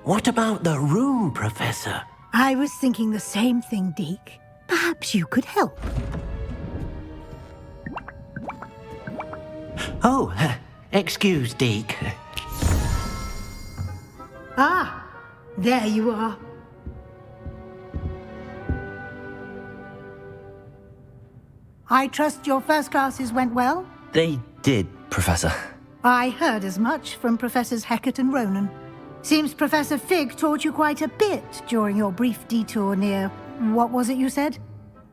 What about the room, Professor? I was thinking the same thing, Deke. Perhaps you could help. Oh, excuse, Deke. Ah, there you are. I trust your first classes went well? They did, Professor. I heard as much from Professors Hecat and Ronan. Seems Professor Fig taught you quite a bit during your brief detour near... what was it you said?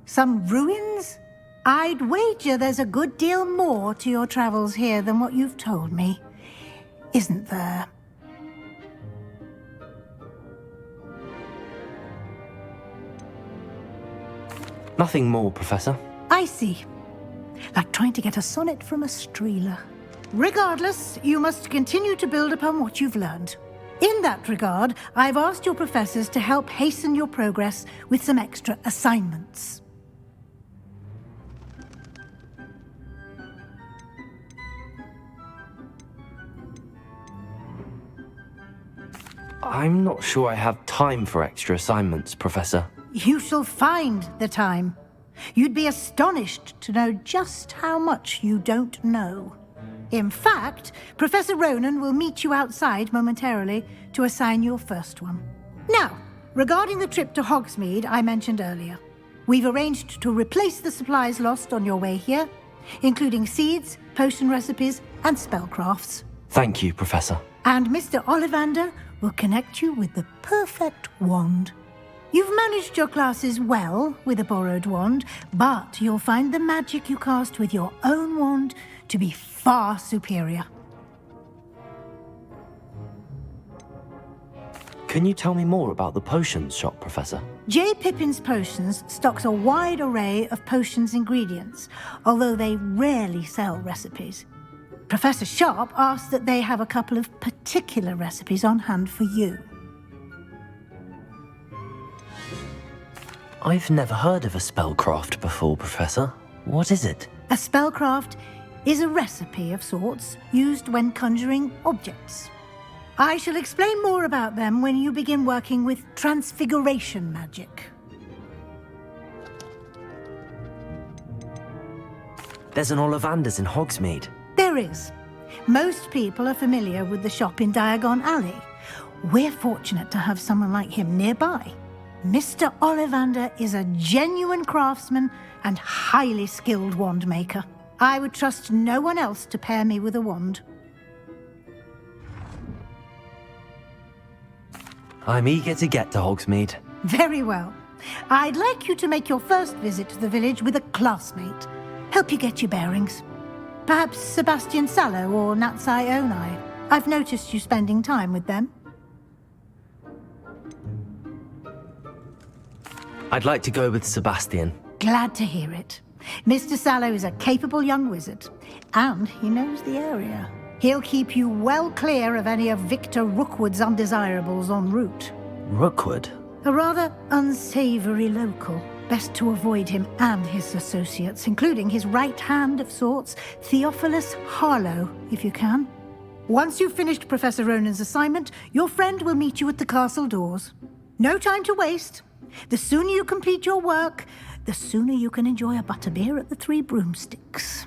Some ruins? I'd wager there's a good deal more to your travels here than what you've told me. Isn't there? Nothing more, Professor. I see. Like trying to get a sonnet from a streeler. Regardless, you must continue to build upon what you've learned. In that regard, I've asked your professors to help hasten your progress with some extra assignments. I'm not sure I have time for extra assignments, Professor. You shall find the time. You'd be astonished to know just how much you don't know. In fact, Professor Ronan will meet you outside momentarily to assign your first one. Now, regarding the trip to Hogsmeade I mentioned earlier, we've arranged to replace the supplies lost on your way here, including seeds, potion recipes, and spellcrafts. Thank you, Professor. And Mr. Ollivander will connect you with the perfect wand. You've managed your classes well with a borrowed wand, but you'll find the magic you cast with your own wand to be far superior. Can you tell me more about the potions shop, Professor? J. Pippin's Potions stocks a wide array of potions ingredients, although they rarely sell recipes. Professor Sharp asks that they have a couple of particular recipes on hand for you. I've never heard of a spellcraft before, Professor. What is it? A spellcraft is a recipe of sorts used when conjuring objects. I shall explain more about them when you begin working with transfiguration magic. There's an Ollivander's in Hogsmeade. There is. Most people are familiar with the shop in Diagon Alley. We're fortunate to have someone like him nearby. Mr. Ollivander is a genuine craftsman and highly skilled wand maker. I would trust no one else to pair me with a wand. I'm eager to get to Hogsmeade. Very well. I'd like you to make your first visit to the village with a classmate. Help you get your bearings. Perhaps Sebastian Sallow or Natsai Onai. I've noticed you spending time with them. I'd like to go with Sebastian. Glad to hear it. Mr. Sallow is a capable young wizard, and he knows the area. He'll keep you well clear of any of Victor Rookwood's undesirables en route. Rookwood? A rather unsavory local. Best to avoid him and his associates, including his right hand of sorts, Theophilus Harlow, if you can. Once you've finished Professor Ronan's assignment, your friend will meet you at the castle doors. No time to waste. The sooner you complete your work, the sooner you can enjoy a butterbeer at the Three Broomsticks.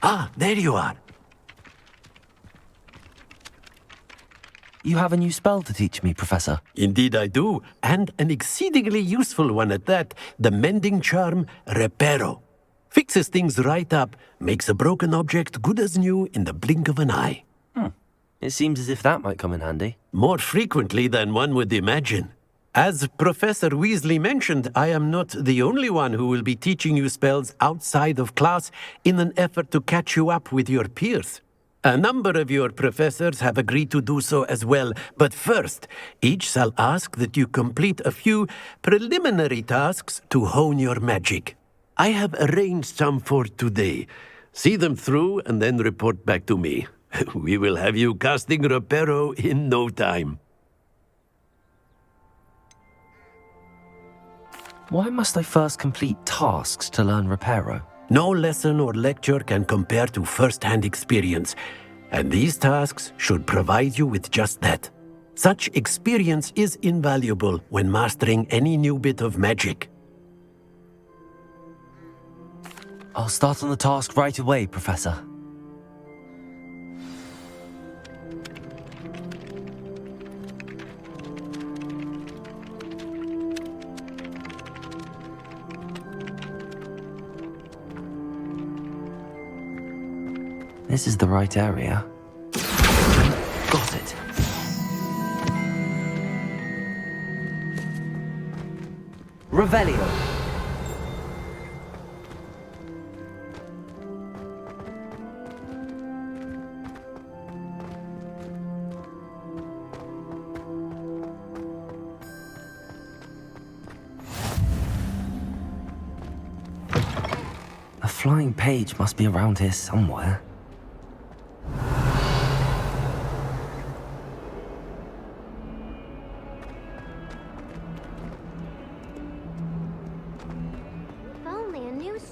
Ah, there you are. You have a new spell to teach me, Professor. Indeed I do, and an exceedingly useful one at that, the mending charm Reparo. Fixes things right up, makes a broken object good as new in the blink of an eye. It seems as if that might come in handy. More frequently than one would imagine. As Professor Weasley mentioned, I am not the only one who will be teaching you spells outside of class in an effort to catch you up with your peers. A number of your professors have agreed to do so as well, but first, each shall ask that you complete a few preliminary tasks to hone your magic. I have arranged some for today. See them through and then report back to me. We will have you casting Reparo in no time. Why must I first complete tasks to learn Reparo? No lesson or lecture can compare to first-hand experience, and these tasks should provide you with just that. Such experience is invaluable when mastering any new bit of magic. I'll start on the task right away, Professor. This is the right area. Got it. Revelio. A flying page must be around here somewhere.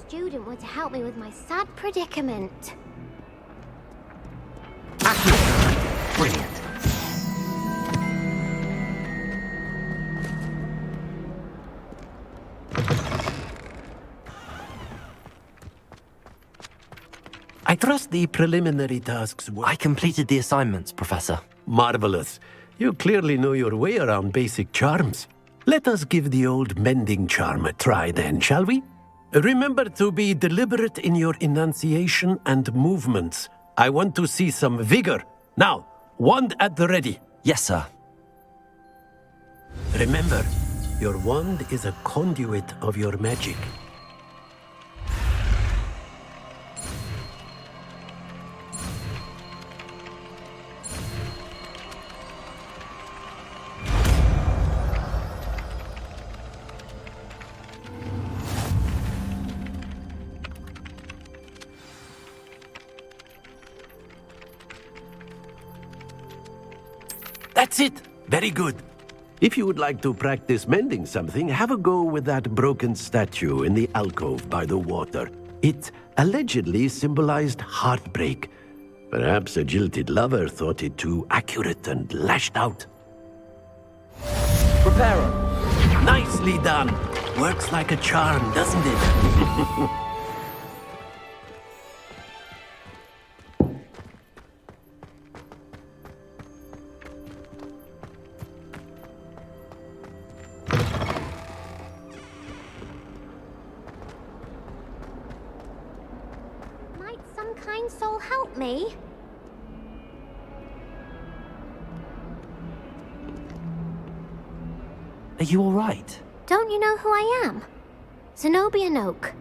Student were to help me with my sad predicament. Brilliant. I trust the preliminary tasks were I completed the assignments, Professor. marvelous. You clearly know your way around basic charms. Let us give the old mending charm a try then, shall we? Remember to be deliberate in your enunciation and movements. I want to see some vigor. Now, wand at the ready. Yes, sir. Remember, your wand is a conduit of your magic. That's it! Very good. If you would like to practice mending something, have a go with that broken statue in the alcove by the water. It allegedly symbolized heartbreak. Perhaps a jilted lover thought it too accurate and lashed out. Reparo. Nicely done! Works like a charm, doesn't it? Some kind soul help me? Are you all right? Don't you know who I am? Zenobia Noak,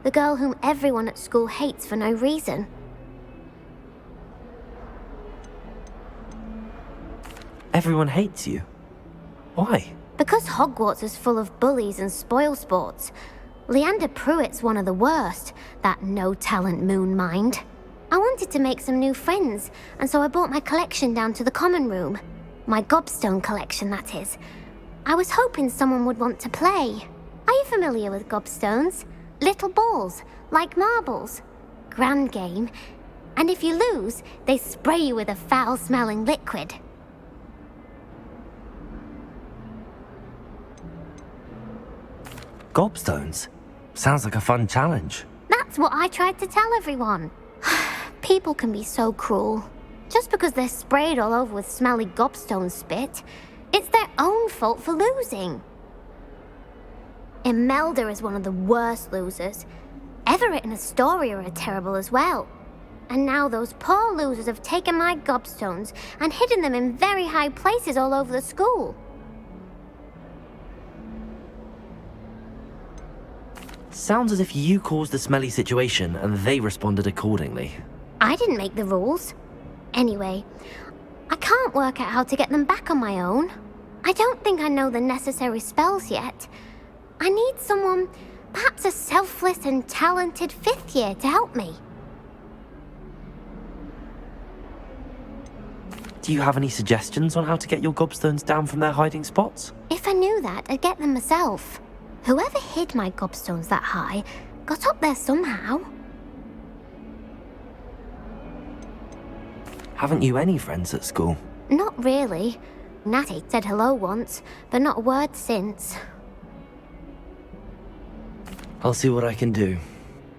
the girl whom everyone at school hates for no reason. Everyone hates you. Why? Because Hogwarts is full of bullies and spoilsports. Leander Pruitt's one of the worst, that no-talent moon mind. I wanted to make some new friends, and so I brought my collection down to the common room. My gobstone collection, that is. I was hoping someone would want to play. Are you familiar with gobstones? Little balls, like marbles. Grand game. And if you lose, they spray you with a foul-smelling liquid. Gobstones? Sounds like a fun challenge. That's what I tried to tell everyone. People can be so cruel. Just because they're sprayed all over with smelly gobstone spit, it's their own fault for losing. Imelda is one of the worst losers. Everett and Astoria are terrible as well. And now those poor losers have taken my gobstones and hidden them in very high places all over the school. Sounds as if you caused the smelly situation and they responded accordingly. I didn't make the rules. Anyway, I can't work out how to get them back on my own. I don't think I know the necessary spells yet. I need someone, perhaps a selfless and talented 5th year to help me. Do you have any suggestions on how to get your gobstones down from their hiding spots? If I knew that, I'd get them myself. Whoever hid my gobstones that high got up there somehow. Haven't you any friends at school? Not really. Natty said hello once, but not a word since. I'll see what I can do.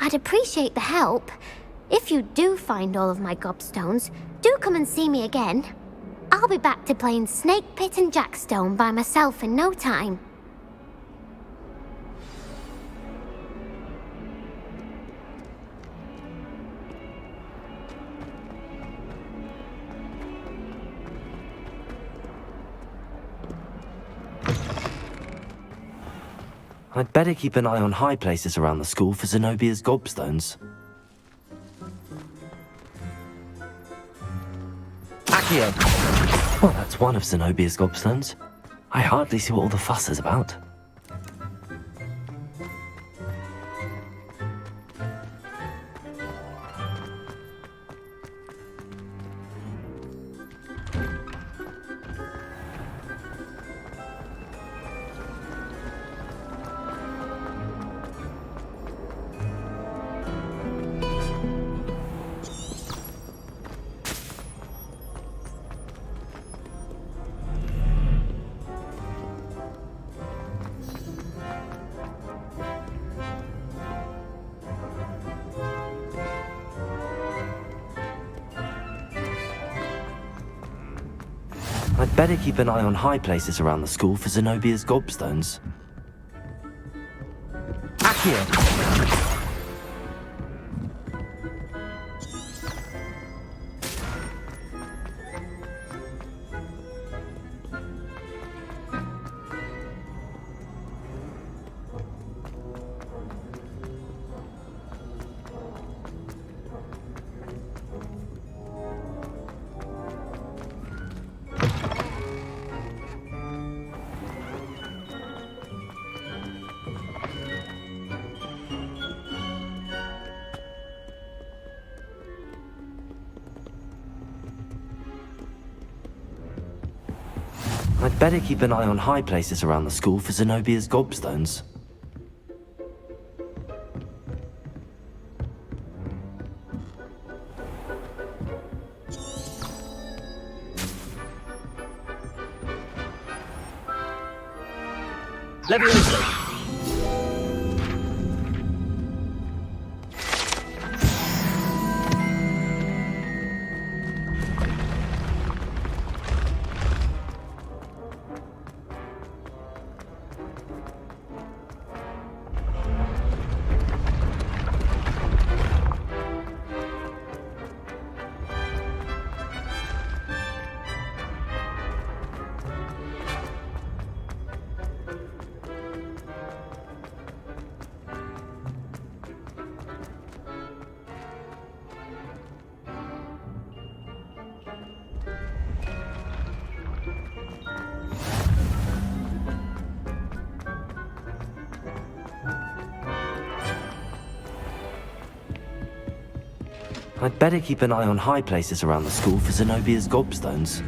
I'd appreciate the help. If you do find all of my gobstones, do come and see me again. I'll be back to playing Snake Pit and Jackstone by myself in no time. I'd better keep an eye on high places around the school for Zenobia's gobstones. Accio! Well, that's one of Zenobia's gobstones. I hardly see what all the fuss is about. I'd better keep an eye on high places around the school for Zenobia's gobstones. Accio! I'd better keep an eye on high places around the school for Zenobia's gobstones. Leviosa! I'd better keep an eye on high places around the school for Zenobia's gobstones.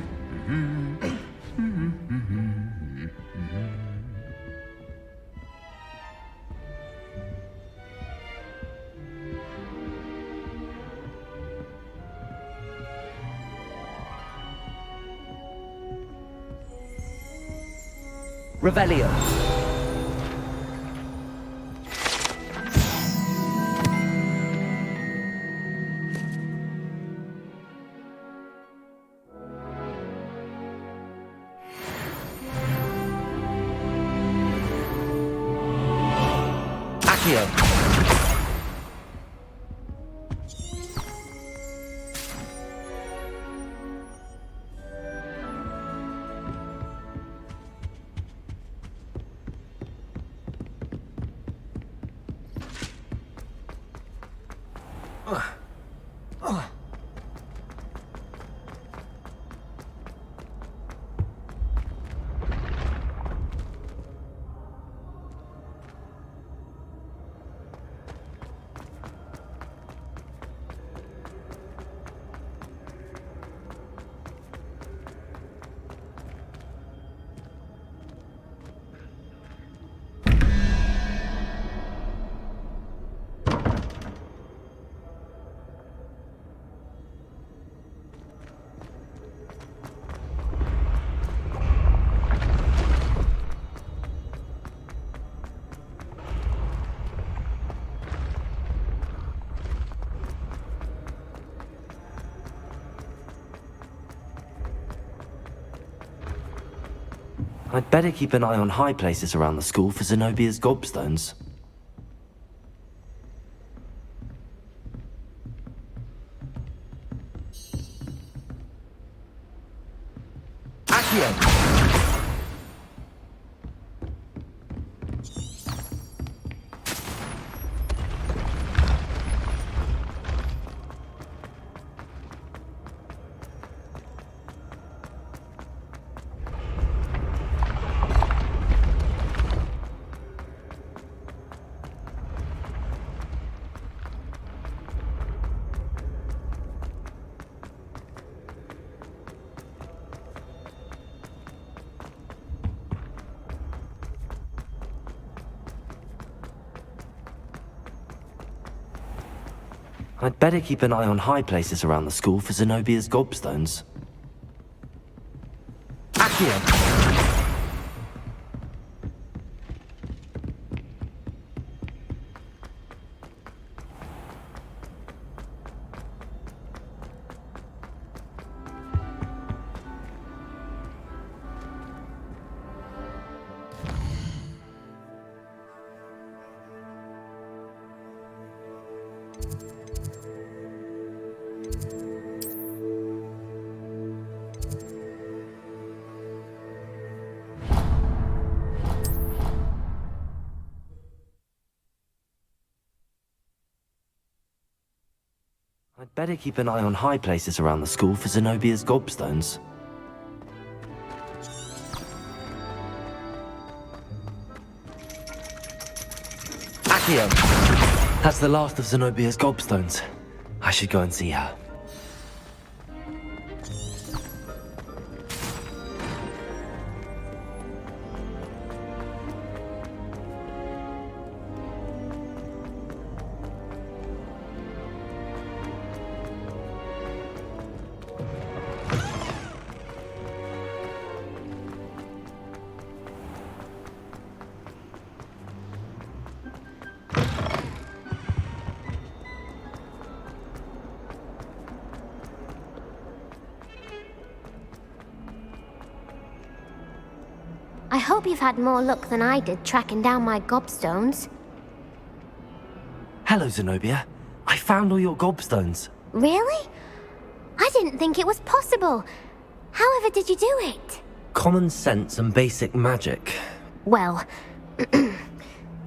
Revelio. Accio. I'd better keep an eye on high places around the school for Zenobia's gobstones. Accio! I'd better keep an eye on high places around the school for Zenobia's gobstones. Accio! I'd better keep an eye on high places around the school for Zenobia's gobstones. Accio! That's the last of Zenobia's gobstones. I should go and see her. I hope you've had more luck than I did tracking down my gobstones. Hello, Zenobia. I found all your gobstones. Really? I didn't think it was possible. However did you do it? Common sense and basic magic. Well,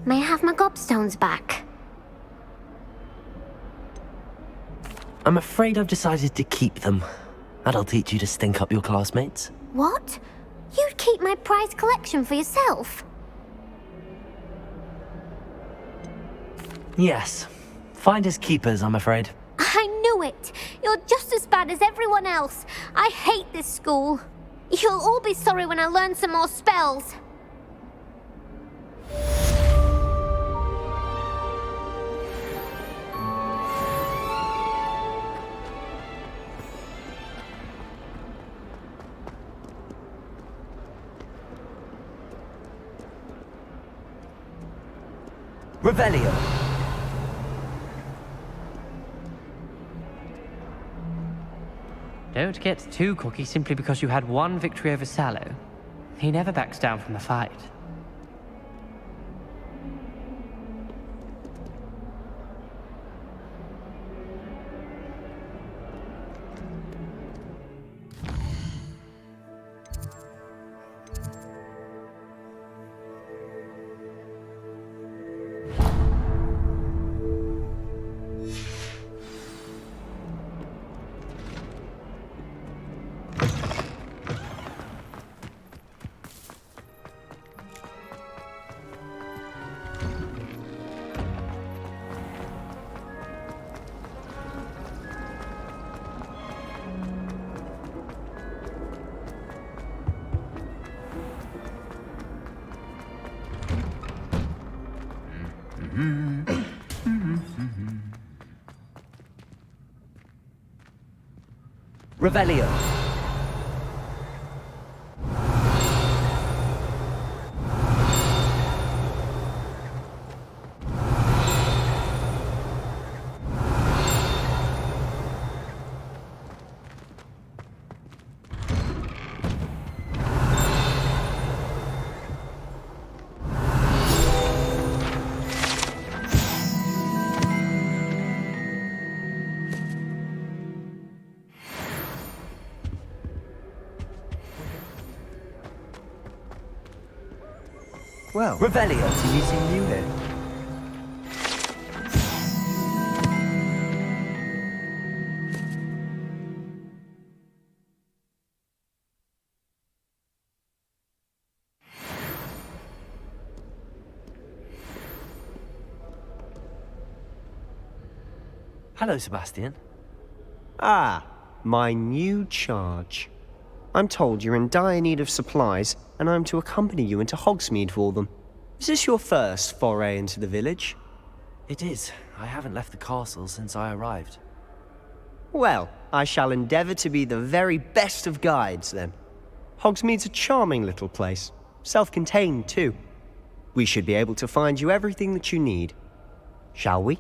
may I have my gobstones back? I'm afraid I've decided to keep them. That'll teach you to stink up your classmates. What? You'd keep my prized collection for yourself? Yes. Finders keepers, I'm afraid. I knew it! You're just as bad as everyone else. I hate this school. You'll all be sorry when I learn some more spells. Revelio. Don't get too cocky simply because you had one victory over Sallow. He never backs down from the fight. Revelio. Well, Revelio. fancy meeting you here. Hello, Sebastian. Ah, my new charge. I'm told you're in dire need of supplies, and I'm to accompany you into Hogsmeade for them. Is this your first foray into the village? It is. I haven't left the castle since I arrived. Well, I shall endeavour to be the very best of guides, then. Hogsmeade's a charming little place. Self-contained, too. We should be able to find you everything that you need. Shall we?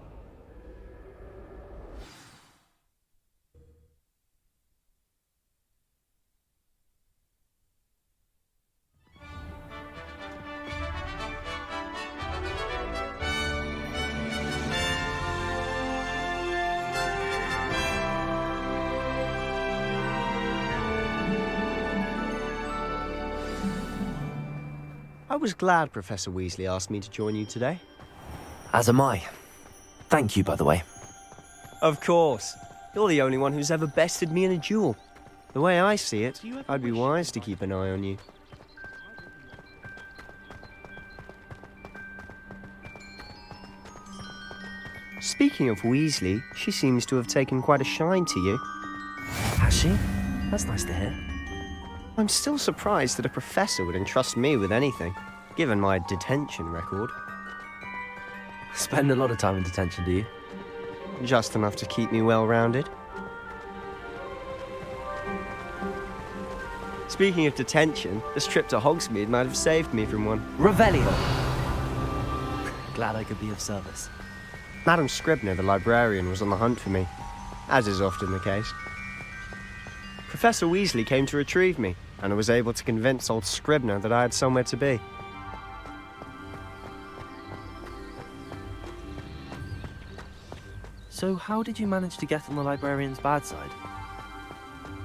I was glad Professor Weasley asked me to join you today. As am I. Thank you, by the way. Of course. You're the only one who's ever bested me in a duel. The way I see it, I'd be wise to keep an eye on you. Speaking of Weasley, she seems to have taken quite a shine to you. Has she? That's nice to hear. I'm still surprised that a professor would entrust me with anything, given my detention record. Spend a lot of time in detention, do you? Just enough to keep me well-rounded. Speaking of detention, this trip to Hogsmeade might have saved me from one. Revelio. Glad I could be of service. Madam Scribner, the librarian, was on the hunt for me, as is often the case. Professor Weasley came to retrieve me, and I was able to convince old Scribner that I had somewhere to be. So how did you manage to get on the librarian's bad side?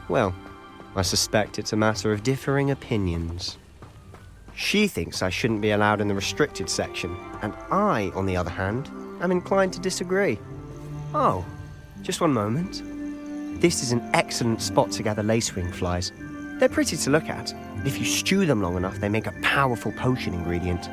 Well, I suspect it's a matter of differing opinions. She thinks I shouldn't be allowed in the restricted section, and I, on the other hand, am inclined to disagree. Oh, just one moment. This is an excellent spot to gather lacewing flies. They're pretty to look at. If you stew them long enough, they make a powerful potion ingredient.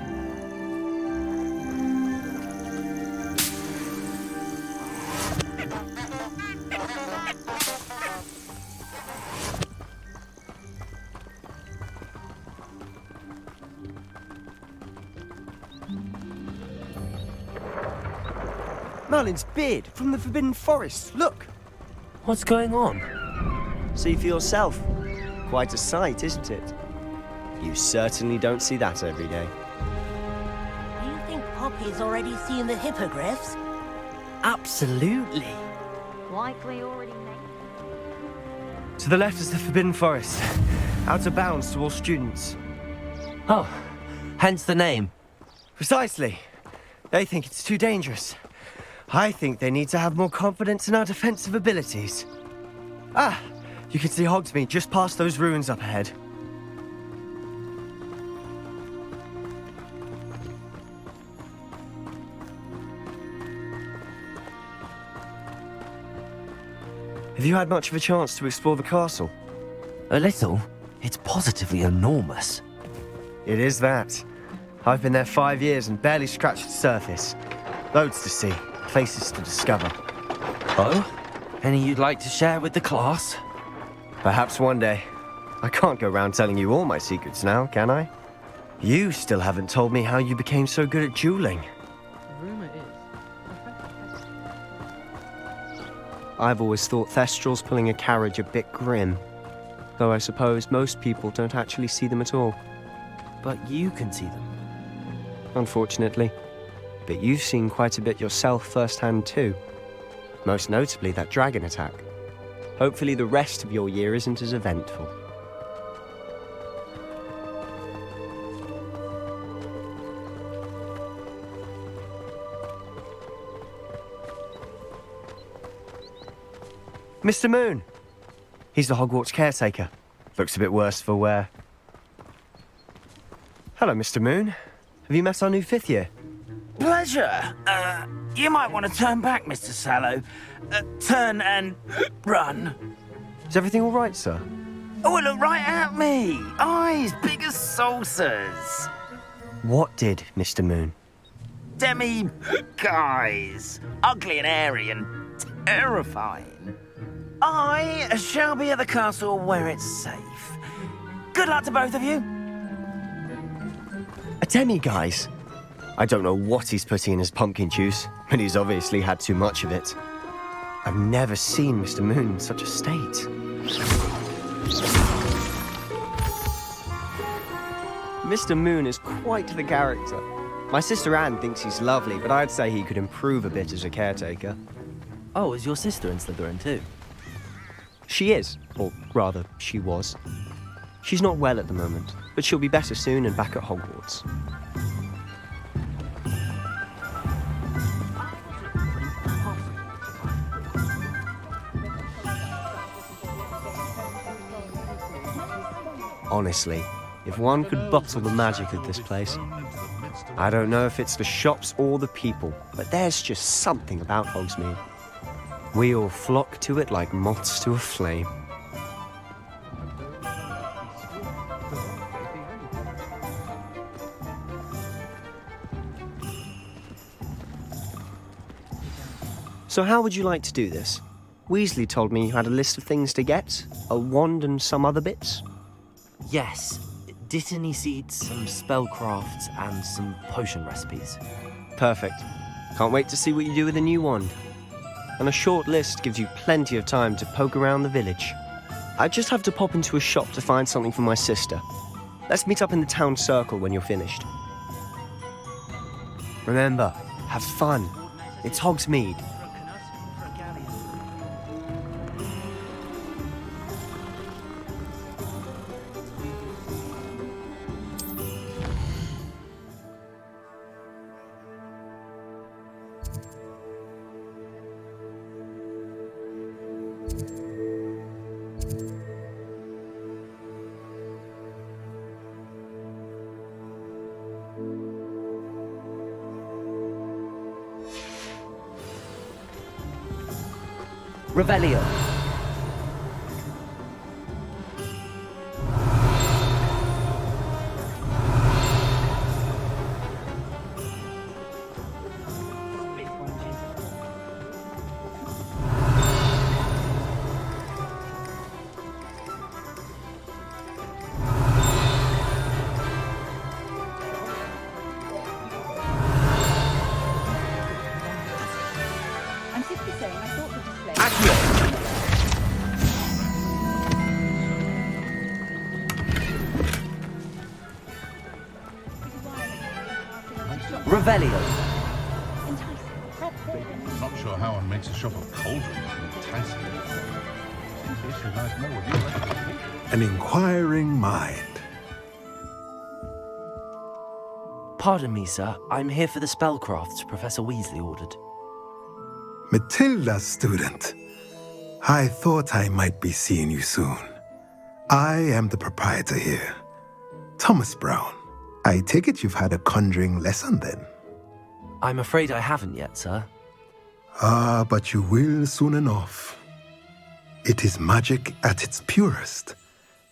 Merlin's beard from the Forbidden Forest. Look! What's going on? See for yourself. Quite a sight, isn't it? You certainly don't see that every day. Do you think Poppy's already seen the hippogriffs? Absolutely. Likely already made. To the left is the Forbidden Forest. Out of bounds to all students. Oh, hence the name. Precisely. They think it's too dangerous. I think they need to have more confidence in our defensive abilities. Ah, you can see Hogsmeade just past those ruins up ahead. Have you had much of a chance to explore the castle? A little. It's positively enormous. It is that. I've been there 5 years and barely scratched the surface. Loads to see, places to discover. Oh? Any you'd like to share with the class? Perhaps one day. I can't go around telling you all my secrets now, can I? You still haven't told me how you became so good at dueling. The rumor is... I've always thought Thestrals pulling a carriage a bit grim. Though I suppose most people don't actually see them at all. But you can see them. Unfortunately. But you've seen quite a bit yourself firsthand too. Most notably that dragon attack. Hopefully the rest of your year isn't as eventful. Mr. Moon! He's the Hogwarts caretaker. Looks a bit worse for wear. Hello, Mr. Moon. Have you met our new 5th year? Pleasure. You might want to turn back, Mr. Sallow. Turn and run. Is everything all right, sir? Oh, look right at me. Eyes big as saucers. What did, Mr. Moon? Guys. Ugly and airy and terrifying. I shall be at the castle where it's safe. Good luck to both of you. A demi-guise? I don't know what he's putting in his pumpkin juice, but he's obviously had too much of it. I've never seen Mr. Moon in such a state. Mr. Moon is quite the character. My sister Anne thinks he's lovely, but I'd say he could improve a bit as a caretaker. Oh, is your sister in Slytherin too? She is, or rather, she was. She's not well at the moment, but she'll be better soon and back at Hogwarts. Honestly, if one could bottle the magic of this place. I don't know if it's the shops or the people, but there's just something about Hogsmeade. We all flock to it like moths to a flame. So how would you like to do this? Weasley told me you had a list of things to get, a wand and some other bits. Yes. Dittany seeds, some spellcrafts, and some potion recipes. Perfect. Can't wait to see what you do with the new wand. And a short list gives you plenty of time to poke around the village. I just have to pop into a shop to find something for my sister. Let's meet up in the town circle when you're finished. Remember, have fun. It's Hogsmeade. Revelio. Revelio. Not sure how one makes a shop of cauldrons enticing. Should I know what you reckon? An inquiring mind. Pardon me, sir. I'm here for the spellcrafts Professor Weasley ordered. Matilda, student. I thought I might be seeing you soon. I am the proprietor here, Thomas Brown. I take it you've had a conjuring lesson then? I'm afraid I haven't yet, sir. Ah, but you will soon enough. It is magic at its purest,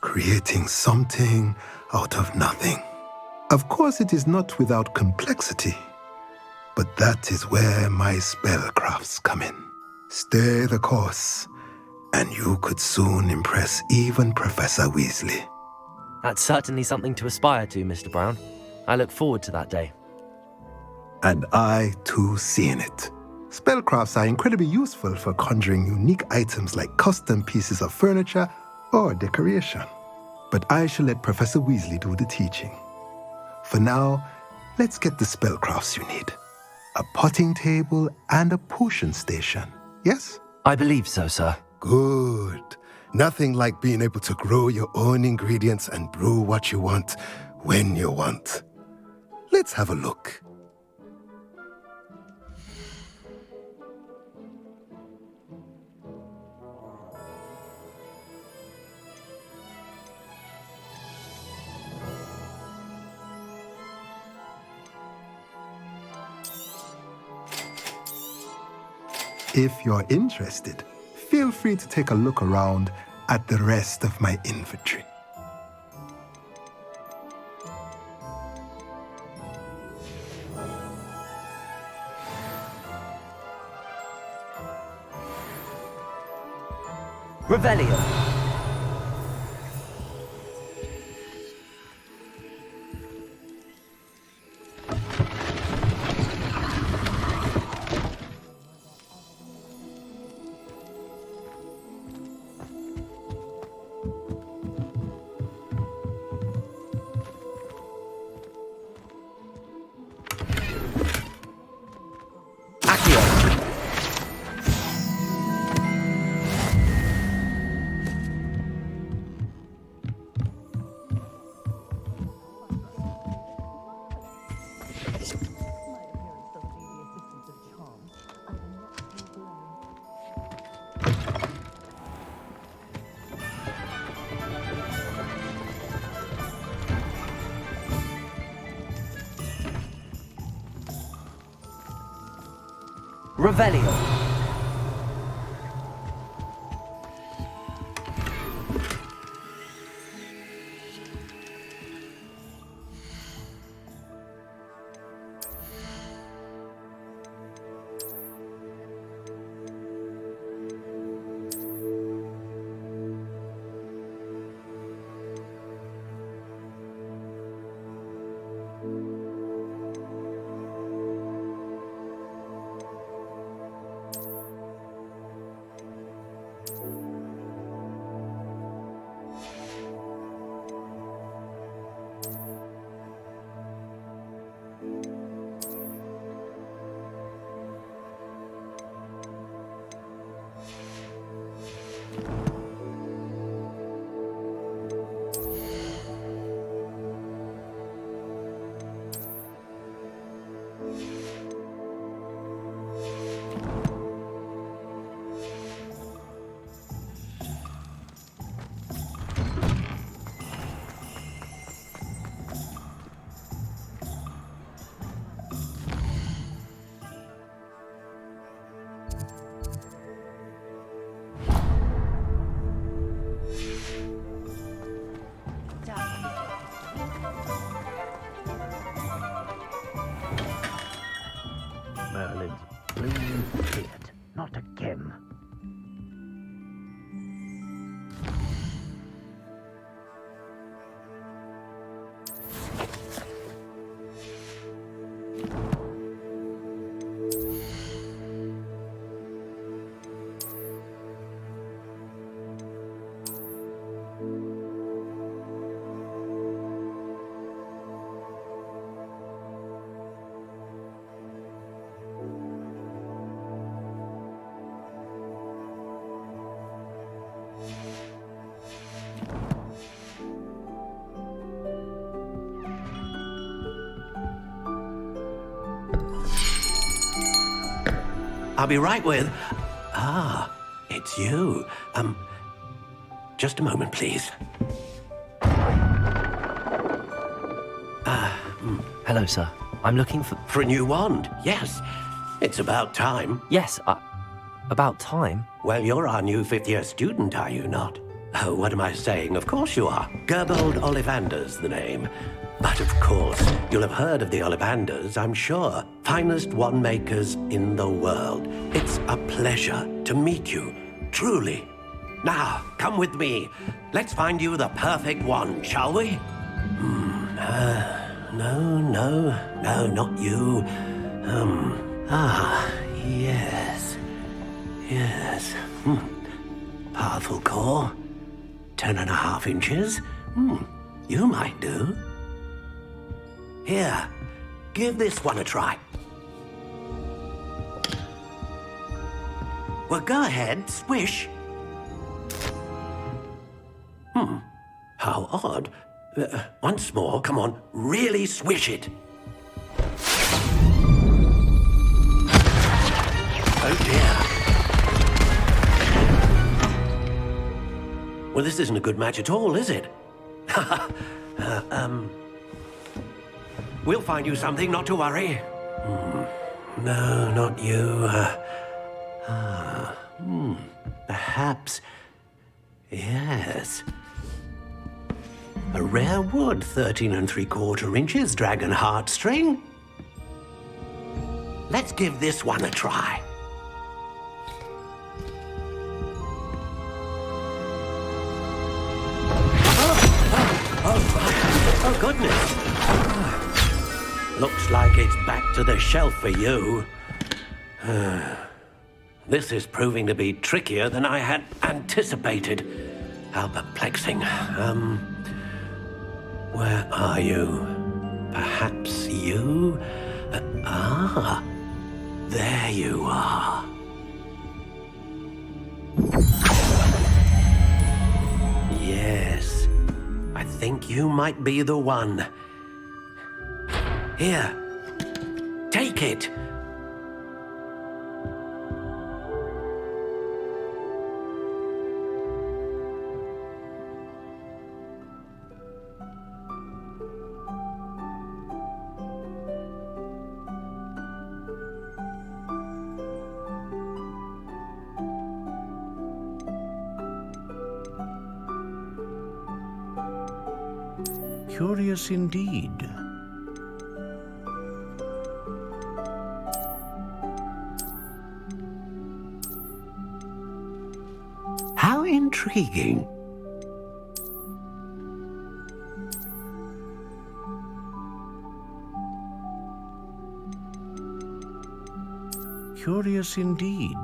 creating something out of nothing. Of course, it is not without complexity, but that is where my spellcrafts come in. Stay the course, and you could soon impress even Professor Weasley. That's certainly something to aspire to, Mr. Brown. I look forward to that day. And I, too, seeing it. Spellcrafts are incredibly useful for conjuring unique items like custom pieces of furniture or decoration. But I shall let Professor Weasley do the teaching. For now, let's get the spellcrafts you need. A potting table and a potion station, yes? I believe so, sir. Good. Nothing like being able to grow your own ingredients and brew what you want when you want. Let's have a look. If you're interested, feel free to take a look around at the rest of my inventory. Revelio. Revelio. Merlin's blooming beard. Not again. I'll be right with... Ah, it's you. Just a moment, please. Hello, sir. I'm looking for... For a new wand, yes. It's about time. Yes, about time? Well, you're our new fifth-year student, are you not? Oh, what am I saying? Of course you are. Gerbold Ollivander's the name. But of course, you'll have heard of the Ollivanders, I'm sure. Finest wand makers in the world. It's a pleasure to meet you, truly. Now, come with me. Let's find you the perfect wand, shall we? No, not you. Yes. Yes. Powerful core. 10.5 inches. You might do. Here, give this one a try. Well, go ahead, swish. How odd. Once more, come on, really swish it. Oh dear. Well, this isn't a good match at all, is it? We'll find you something, not to worry. No, not you. Perhaps. Yes. A rare wood, 13 3/4 inches, dragon heartstring. Let's give this one a try. Oh, goodness. Looks like it's back to the shelf for you. This is proving to be trickier than I had anticipated. How perplexing. Where are you? Perhaps you? There you are. Yes, I think you might be the one. Here, take it. Curious indeed. How intriguing. Curious indeed.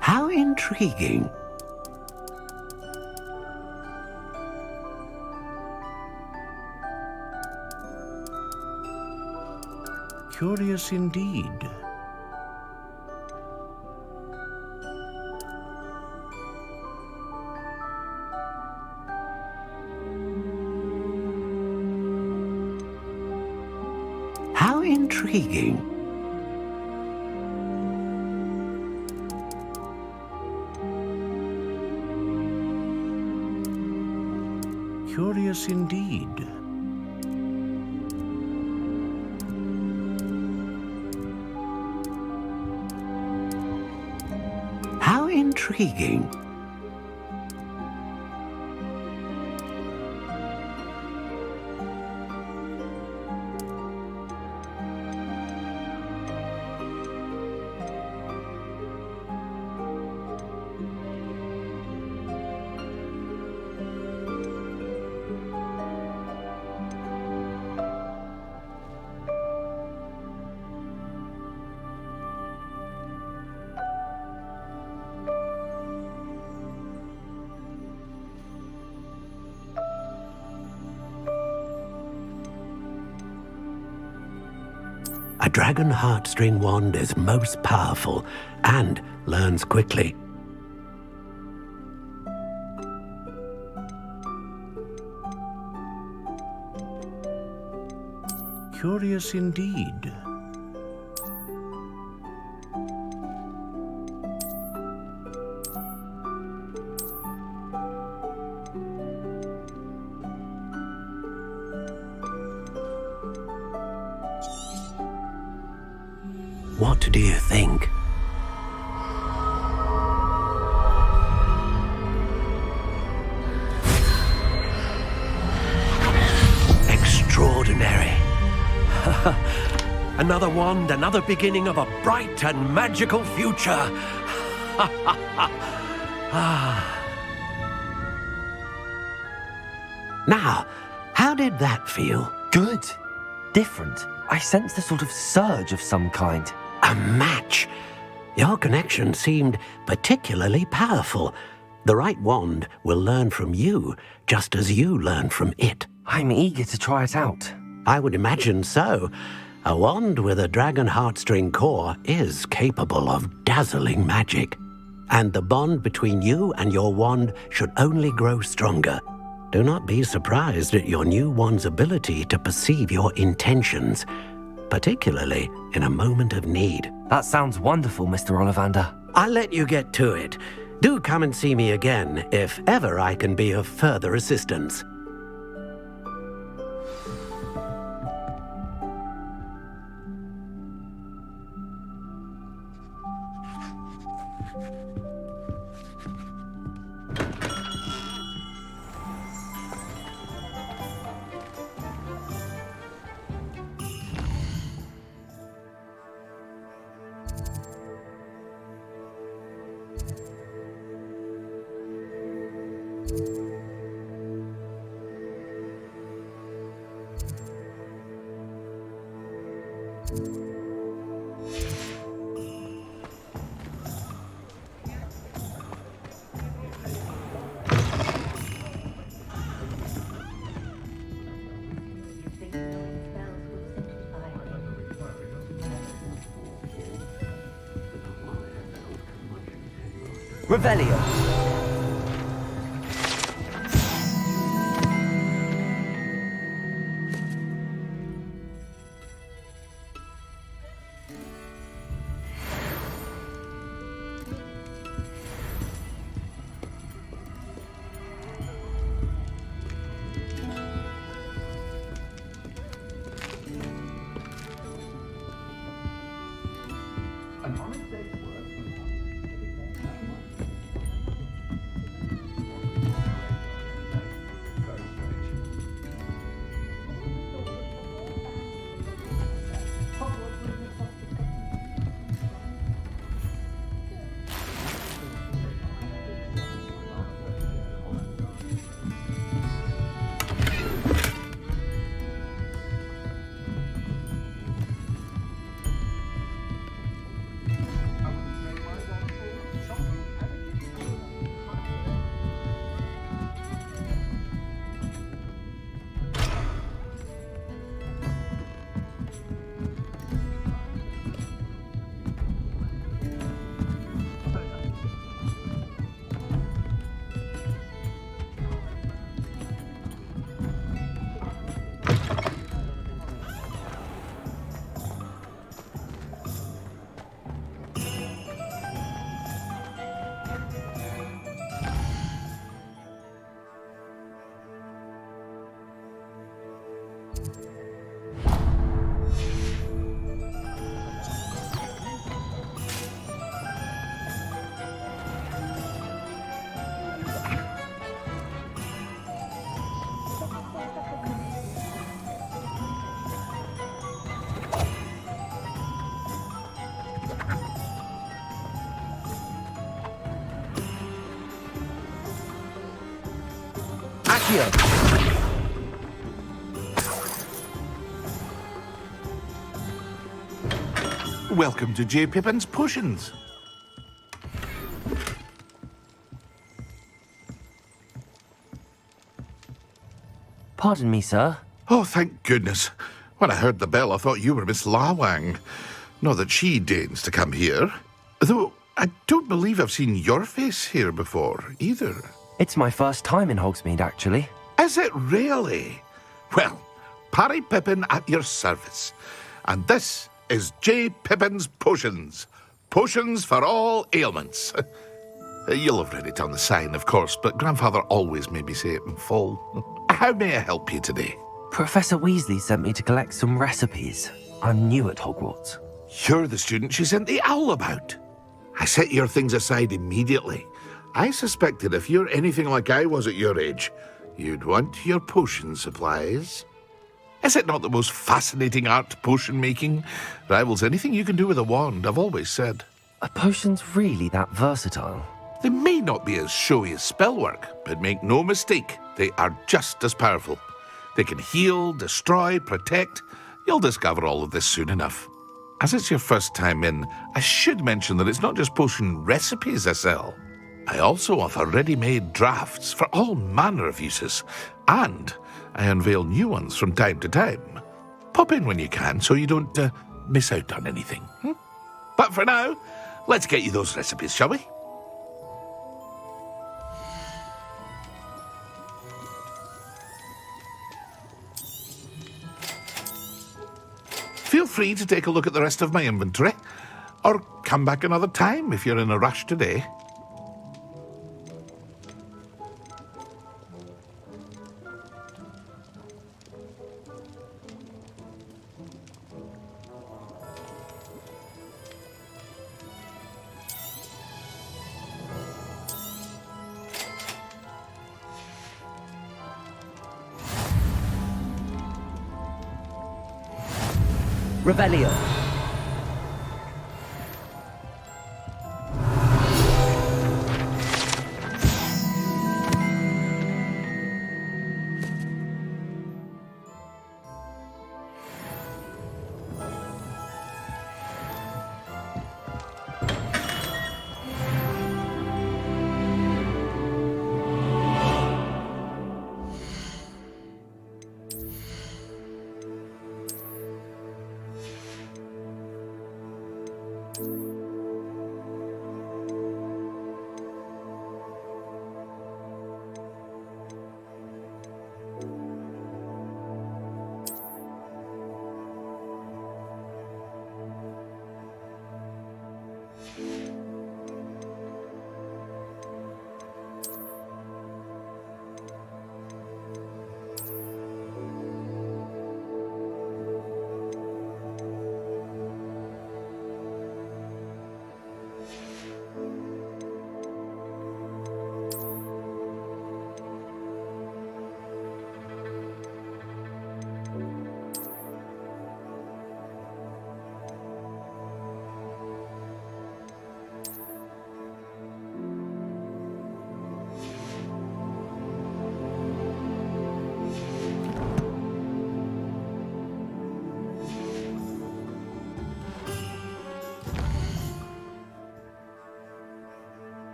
How intriguing. Curious indeed. How intriguing. Curious indeed. How intriguing. A dragon heartstring wand is most powerful and learns quickly. Curious indeed. What do you think? Extraordinary. Another wand, another beginning of a bright and magical future. Now, how did that feel? Good. Different. I sensed a sort of surge of some kind. A match. Your connection seemed particularly powerful. The right wand will learn from you, just as you learn from it. I'm eager to try it out. I would imagine so. A wand with a dragon heartstring core is capable of dazzling magic. And the bond between you and your wand should only grow stronger. Do not be surprised at your new wand's ability to perceive your intentions, particularly in a moment of need. That sounds wonderful, Mr. Ollivander. I'll let you get to it. Do come and see me again if ever I can be of further assistance. Revelio. Welcome to J. Pippin's Potions. Pardon me, sir. Oh, thank goodness. When I heard the bell, I thought you were Miss Lawang. Not that she deigns to come here. Though, I don't believe I've seen your face here before, either. It's my first time in Hogsmeade, actually. Is it really? Well, Parry Pippin at your service. And this is J. Pippin's Potions. Potions for all ailments. You'll have read it on the sign, of course, but Grandfather always made me say it in full. How may I help you today? Professor Weasley sent me to collect some recipes. I'm new at Hogwarts. You're the student she sent the owl about. I set your things aside immediately. I suspected if you're anything like I was at your age, you'd want your potion supplies. Is it not the most fascinating art, potion making? Rivals anything you can do with a wand, I've always said. Are potions really that versatile? They may not be as showy as spellwork, but make no mistake, they are just as powerful. They can heal, destroy, protect. You'll discover all of this soon enough. As it's your first time in, I should mention that it's not just potion recipes I sell. I also offer ready-made drafts for all manner of uses, and I unveil new ones from time to time. Pop in when you can so you don't miss out on anything. But for now, let's get you those recipes, shall we? Feel free to take a look at the rest of my inventory, or come back another time if you're in a rush today. Revelio.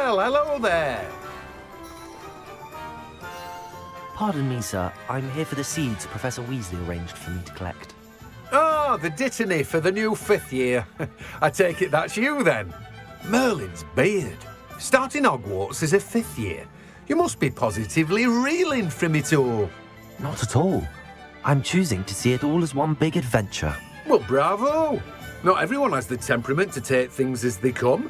Well, hello there. Pardon me, sir. I'm here for the seeds Professor Weasley arranged for me to collect. Oh, the dittany for the new 5th year. I take it that's you, then. Merlin's beard. Starting Hogwarts as a 5th year. You must be positively reeling from it all. Not at all. I'm choosing to see it all as one big adventure. Well, bravo. Not everyone has the temperament to take things as they come.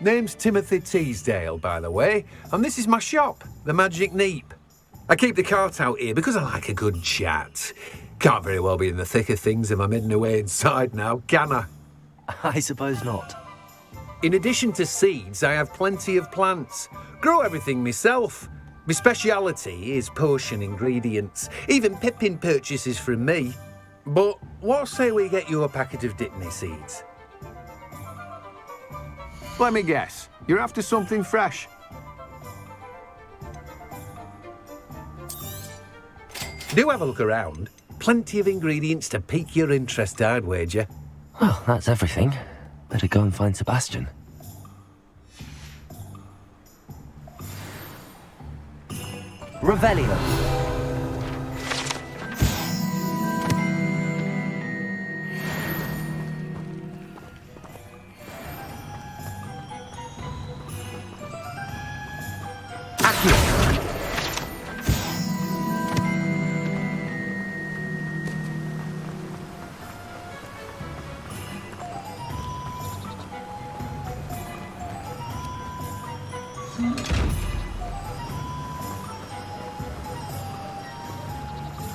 Name's Timothy Teasdale, by the way, and this is my shop, the Magic Neep. I keep the cart out here because I like a good chat. Can't very well be in the thick of things if I'm hidden away inside now, can I? I suppose not. In addition to seeds, I have plenty of plants. Grow everything myself. My speciality is potion ingredients. Even Pippin purchases from me. But what say we get you a packet of Dittany seeds? Let me guess. You're after something fresh. Do have a look around. Plenty of ingredients to pique your interest, I'd wager. Well, that's everything. Better go and find Sebastian. Revelio.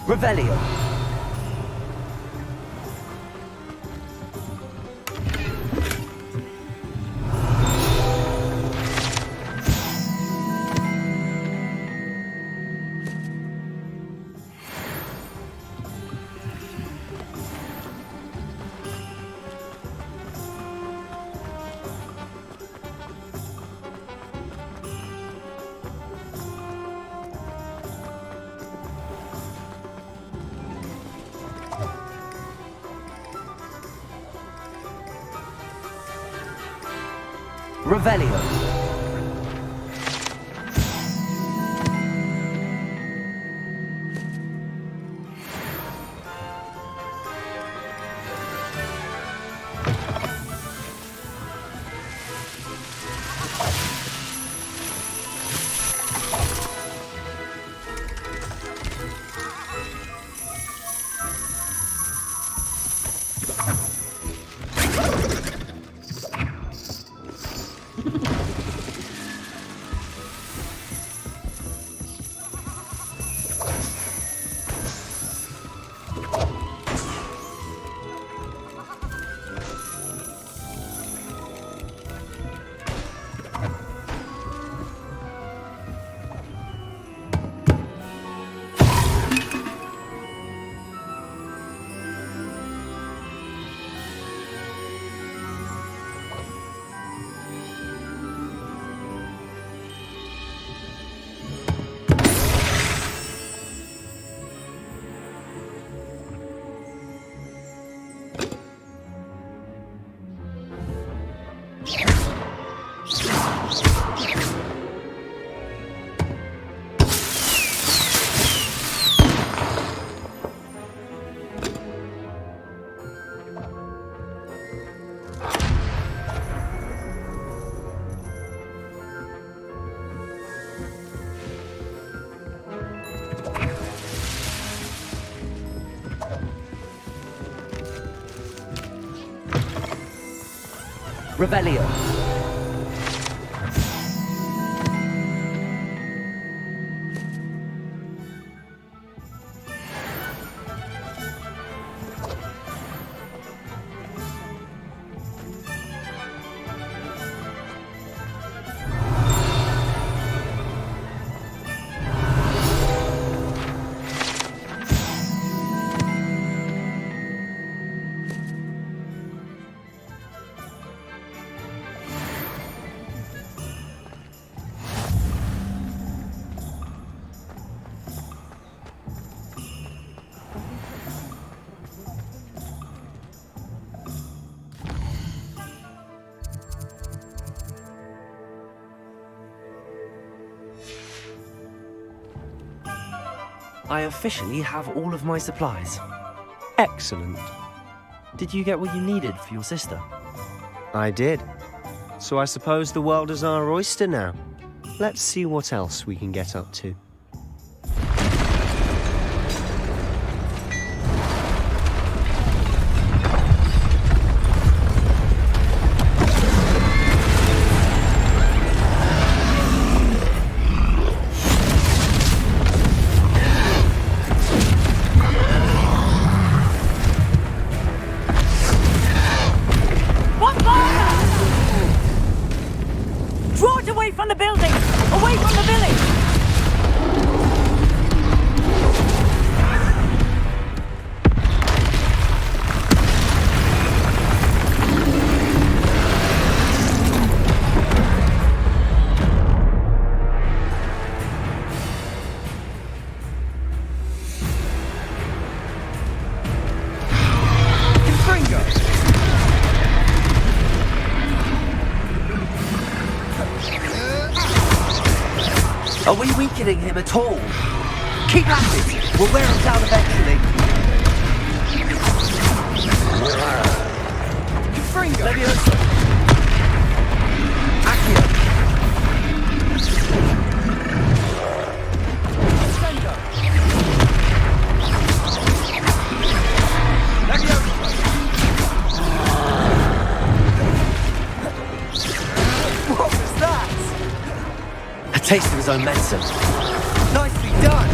Revelio. Revelio. Revelio. I officially have all of my supplies. Excellent. Did you get what you needed for your sister? I did. So I suppose the world is our oyster now. Let's see what else we can get up to. Are we weakening him at all? Keep at it! We'll wear him down eventually. Fringo! Leviosa! Accio! Ascendo! Leviosa! What was that? A taste of his own medicine. Nicely done!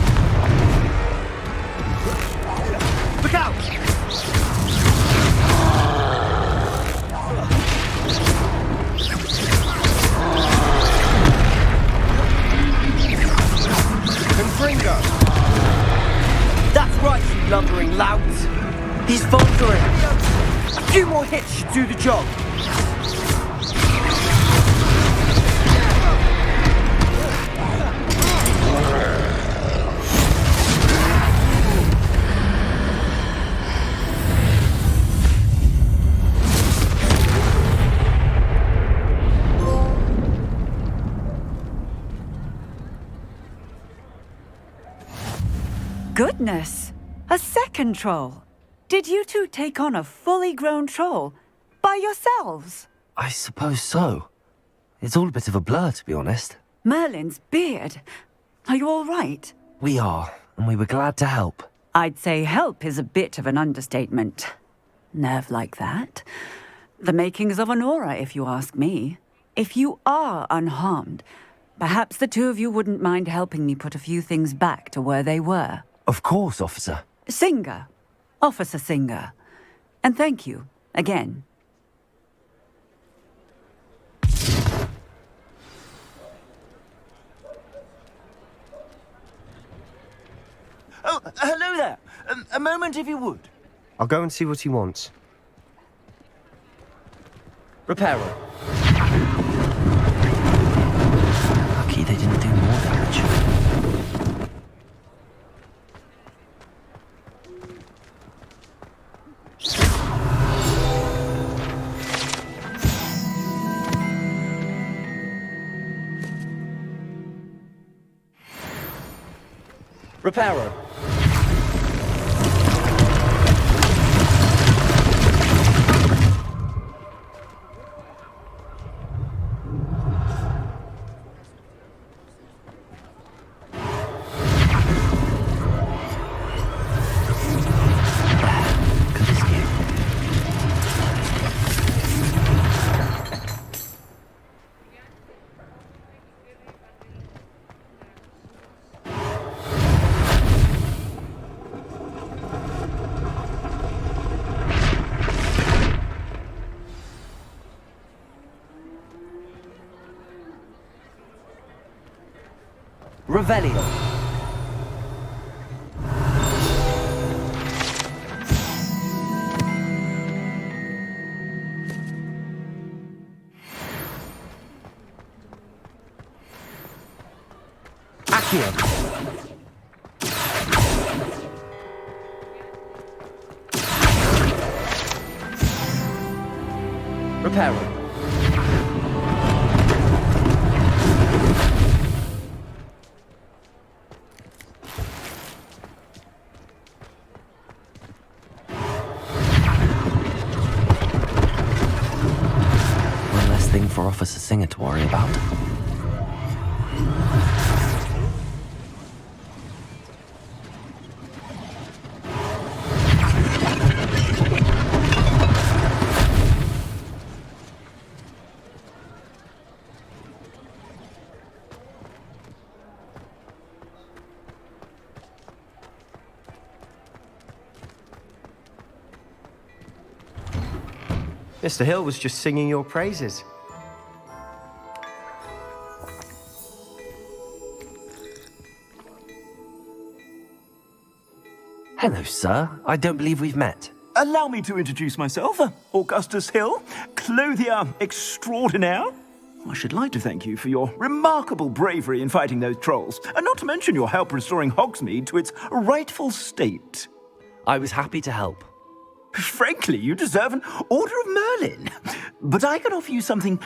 blundering lout. He's faltering. A few more hits should do the job. Goodness! A second troll! Did you two take on a fully grown troll? By yourselves? I suppose so. It's all a bit of a blur, to be honest. Merlin's beard. Are you all right? We are, and we were glad to help. I'd say help is a bit of an understatement. Nerve like that. The makings of an aura, if you ask me. If you are unharmed, perhaps the two of you wouldn't mind helping me put a few things back to where they were. Of course, officer. Singer. Officer Singer. And thank you, again. Oh, hello there. A moment, if you would. I'll go and see what he wants. Repairer. Lucky they didn't do more damage. Repairer. Revelio. Accio. Repairer. For Officer Singer to worry about. Mr. Hill was just singing your praises. Hello, sir. I don't believe we've met. Allow me to introduce myself, Augustus Hill, clothier extraordinaire. I should like to thank you for your remarkable bravery in fighting those trolls, and not to mention your help restoring Hogsmeade to its rightful state. I was happy to help. Frankly, you deserve an Order of Merlin. But I can offer you something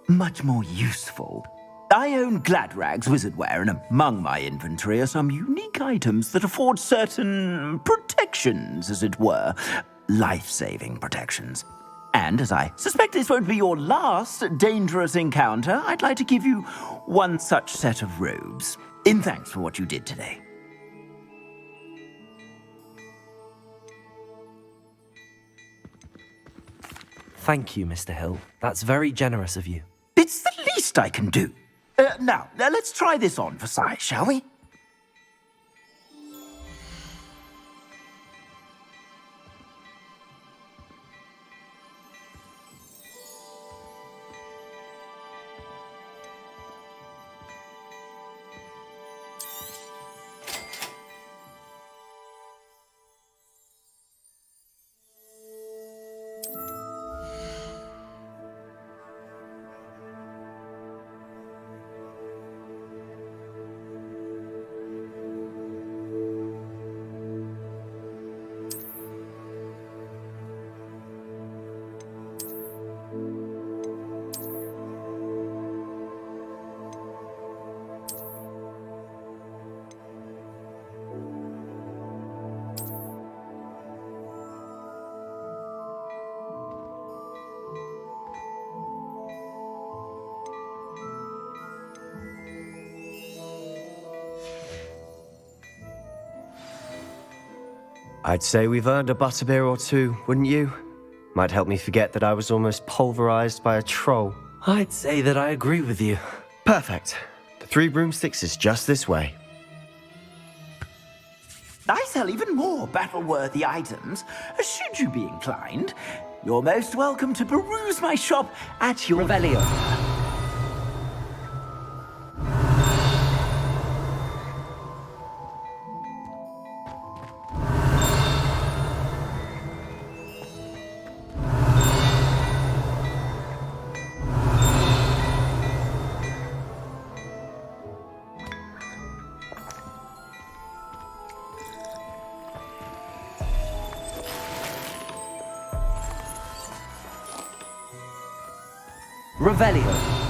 much more useful. I own Gladrag's wizardware, and among my inventory are some unique items that afford certain protections, as it were. Life-saving protections. And as I suspect this won't be your last dangerous encounter, I'd like to give you one such set of robes, in thanks for what you did today. Thank you, Mr. Hill. That's very generous of you. It's the least I can do. Now, let's try this on for size, shall we? I'd say we've earned a butterbeer or two, wouldn't you? Might help me forget that I was almost pulverized by a troll. I'd say that I agree with you. Perfect. The 3 broomsticks is just this way. I sell even more battle-worthy items, should you be inclined. You're most welcome to peruse my shop at your... Revelio. Revelio.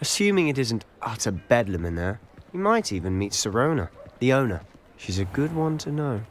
Assuming it isn't utter bedlam in there, you might even meet Sirona, the owner. She's a good one to know.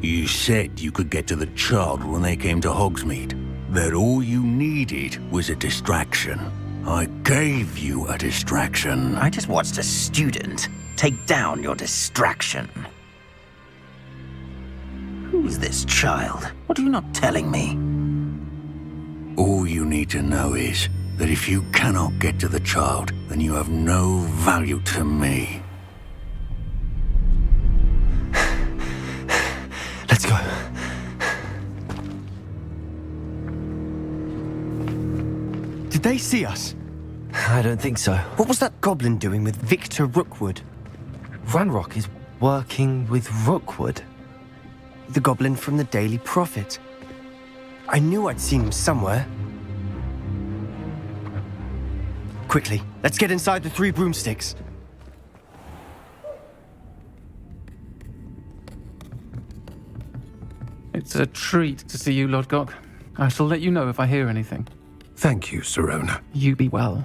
You said you could get to the child when they came to Hogsmeade. that all you needed was a distraction. I gave you a distraction. I just watched a student take down your distraction. Who's this child? What are you not telling me? All you need to know is that if you cannot get to the child, then you have no value to me. Let's go. Did they see us? I don't think so. What was that goblin doing with Victor Rookwood? Ranrock is working with Rookwood. The goblin from the Daily Prophet. I knew I'd seen him somewhere. Quickly, let's get inside the 3 broomsticks. It's a treat to see you, Lodgok. I shall let you know if I hear anything. Thank you, Sirona. You be well.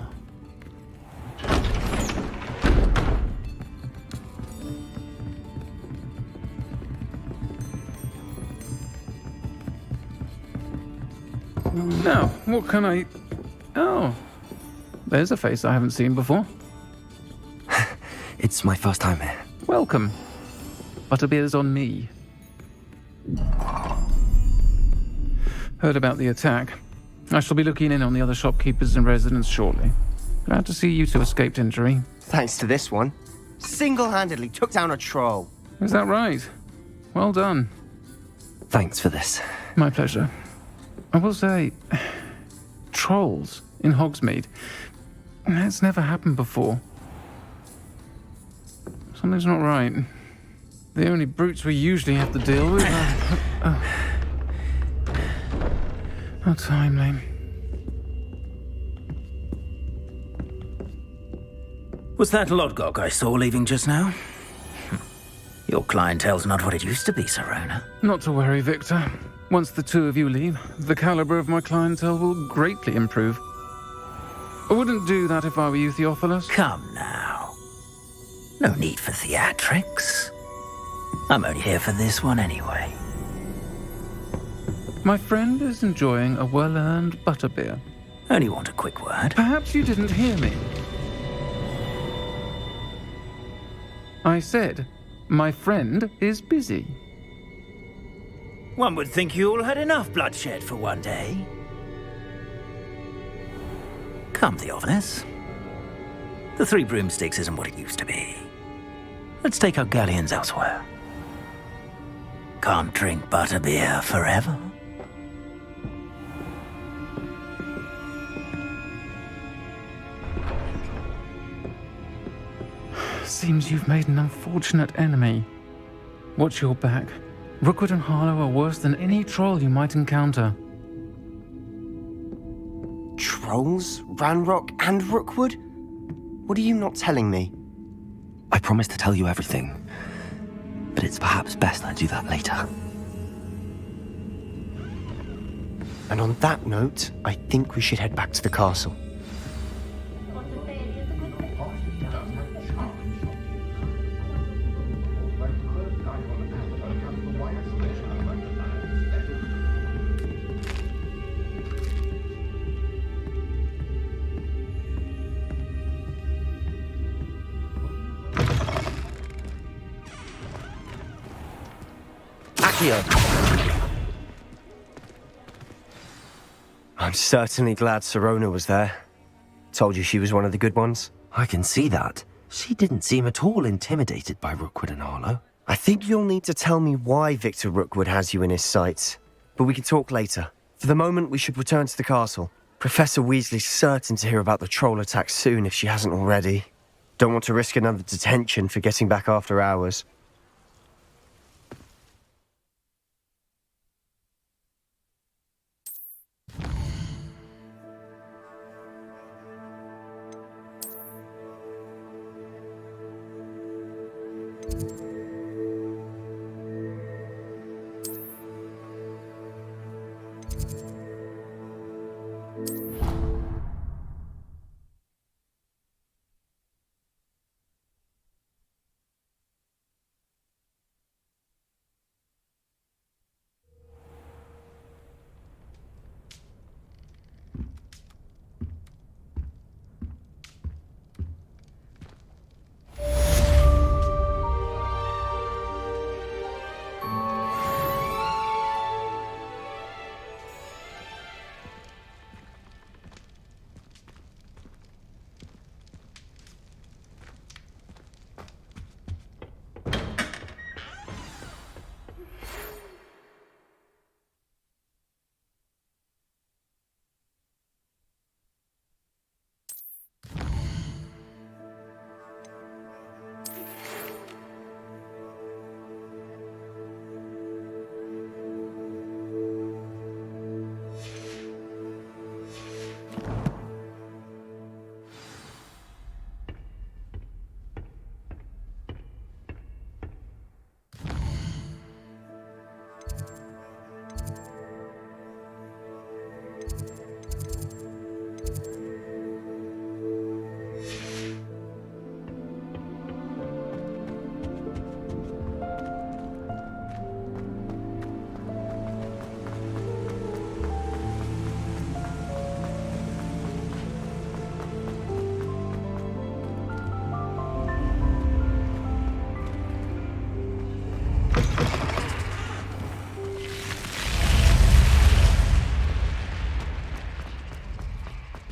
Now, what can I... Oh, there's a face I haven't seen before. It's my first time here. Welcome. Butterbeer's on me. Heard about the attack. I shall be looking in on the other shopkeepers and residents shortly. Glad to see you two escaped injury. Thanks to this one. Single-handedly took down a troll. Is that right? Well done. Thanks for this. My pleasure. I will say, trolls in Hogsmeade. That's never happened before. Something's not right. The only brutes we usually have to deal with are... How timely. Was that Lodgok I saw leaving just now? Your clientele's not what it used to be, Sirona. Not to worry, Victor. Once the 2 of you leave, the caliber of my clientele will greatly improve. I wouldn't do that if I were you, Theophilus. Come now. No need for theatrics. I'm only here for this one anyway. My friend is enjoying a well-earned butterbeer. Only want a quick word. Perhaps you didn't hear me. I said, my friend is busy. One would think you all had enough bloodshed for one day. Come, Theophilus. The 3 broomsticks isn't what it used to be. Let's take our galleons elsewhere. Can't drink butterbeer forever. Seems you've made an unfortunate enemy. Watch your back. Rookwood and Harlow are worse than any troll you might encounter. Trolls? Ranrock and Rookwood? What are you not telling me? I promise to tell you everything, but it's perhaps best I do that later. And on that note, I think we should head back to the castle. I'm certainly glad Sirona was there. Told you she was one of the good ones. I can see that. She didn't seem at all intimidated by Rookwood and Harlow. I think you'll need to tell me why Victor Rookwood has you in his sights. But we can talk later. For the moment, we should return to the castle. Professor Weasley's certain to hear about the troll attack soon if she hasn't already. Don't want to risk another detention for getting back after hours.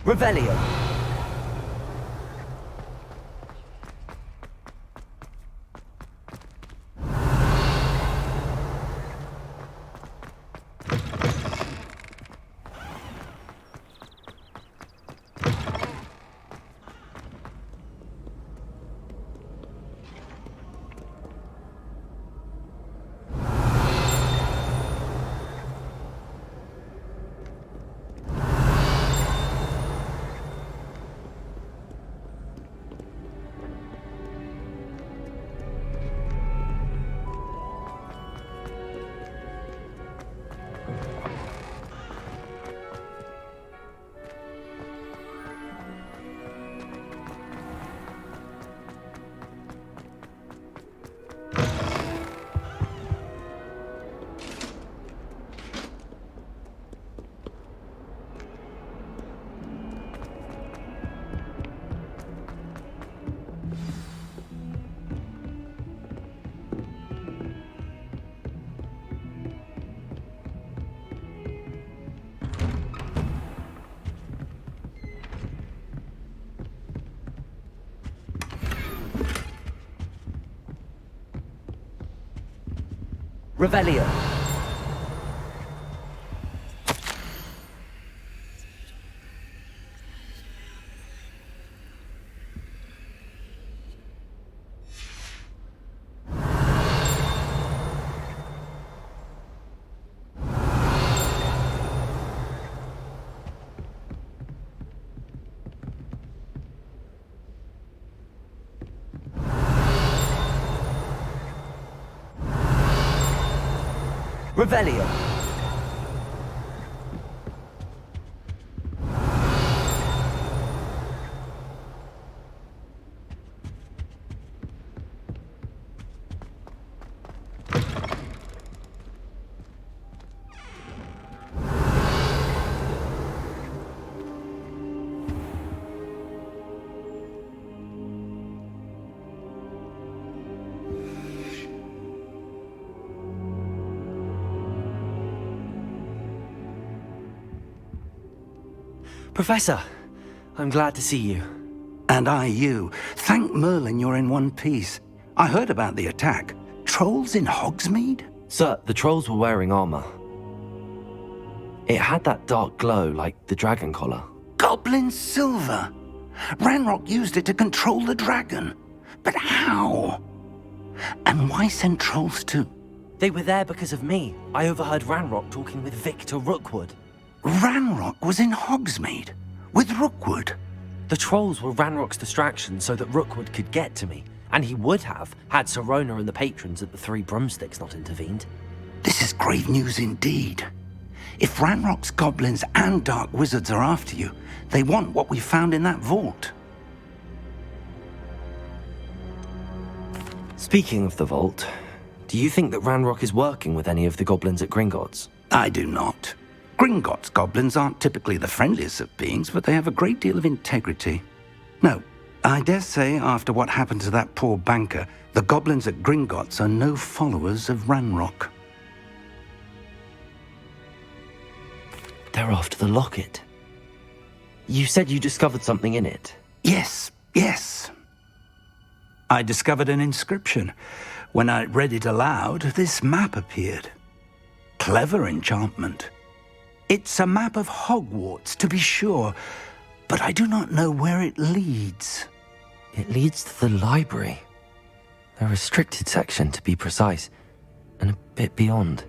Revelio. Revelio. Revelio. Professor, I'm glad to see you. And I you. Thank Merlin you're in one piece. I heard about the attack. Trolls in Hogsmeade? Sir, the trolls were wearing armor. It had that dark glow like the dragon collar. Goblin silver! Ranrock used it to control the dragon. But how? And why send trolls too? They were there because of me. I overheard Ranrock talking with Victor Rookwood. Ranrock was in Hogsmeade? With Rookwood? The trolls were Ranrock's distraction so that Rookwood could get to me. And he would have, had Sirona and the patrons at the Three Broomsticks not intervened. This is grave news indeed. If Ranrock's goblins and dark wizards are after you, they want what we found in that vault. Speaking of the vault, do you think that Ranrock is working with any of the goblins at Gringotts? I do not. Gringotts goblins aren't typically the friendliest of beings, but they have a great deal of integrity. No, I dare say after what happened to that poor banker, the goblins at Gringotts are no followers of Ranrock. They're after the locket. You said you discovered something in it. Yes. I discovered an inscription. When I read it aloud, this map appeared. Clever enchantment. It's a map of Hogwarts, to be sure, but I do not know where it leads. It leads to the library. A restricted section, to be precise, and a bit beyond.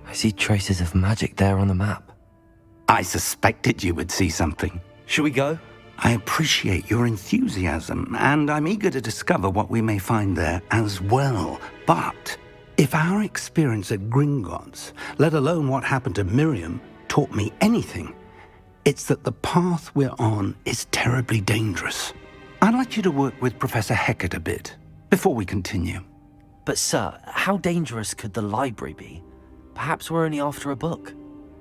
I see traces of magic there on the map. I suspected you would see something. Shall we go? I appreciate your enthusiasm, and I'm eager to discover what we may find there as well. But if our experience at Gringotts, let alone what happened to Miriam, taught me anything, it's that the path we're on is terribly dangerous. I'd like you to work with Professor Hecat a bit before we continue. But sir, how dangerous could the library be? Perhaps we're only after a book.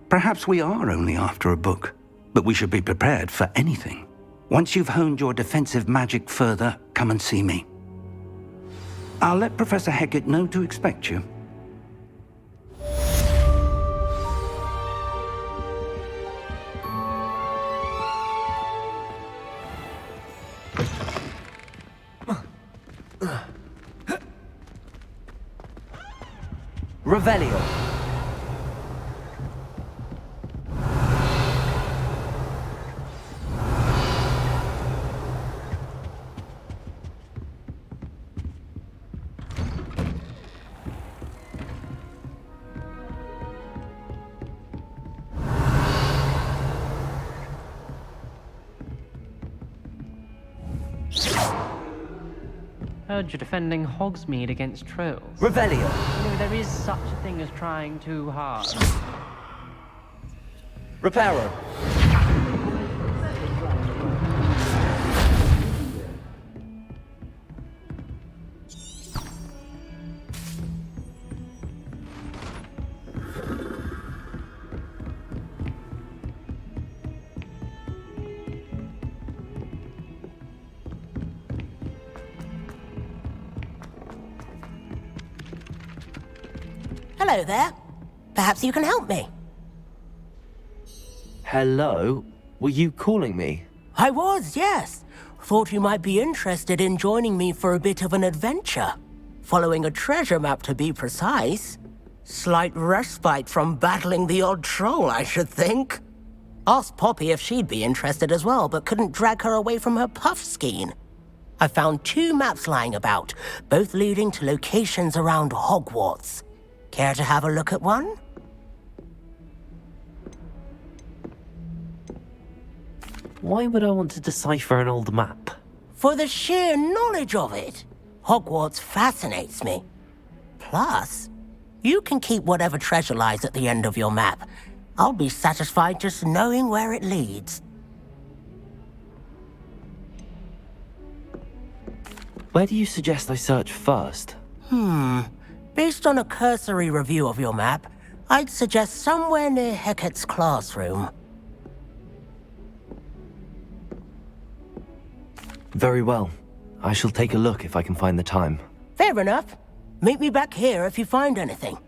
Perhaps we are only after a book, but we should be prepared for anything. Once you've honed your defensive magic further, come and see me. I'll let Professor Hecat know to expect you. Revelio. Heard you're defending Hogsmeade against trolls. Revelio. You know, there is such a thing as trying too hard. Reparo. Hello there. Perhaps you can help me. Hello? Were you calling me? I was, yes. Thought you might be interested in joining me for a bit of an adventure. Following a treasure map, to be precise. Slight respite from battling the odd troll, I should think. Asked Poppy if she'd be interested as well, but couldn't drag her away from her puff skein. I found 2 maps lying about, both leading to locations around Hogwarts. Care to have a look at one? Why would I want to decipher an old map? For the sheer knowledge of it. Hogwarts fascinates me. Plus, you can keep whatever treasure lies at the end of your map. I'll be satisfied just knowing where it leads. Where do you suggest I search first? Based on a cursory review of your map, I'd suggest somewhere near Hecat's classroom. Very well. I shall take a look if I can find the time. Fair enough. Meet me back here if you find anything.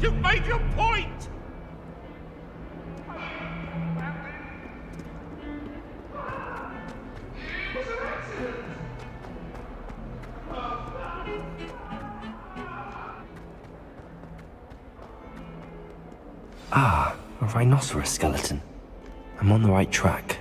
You've made your point! Ah, a rhinoceros skeleton. I'm on the right track.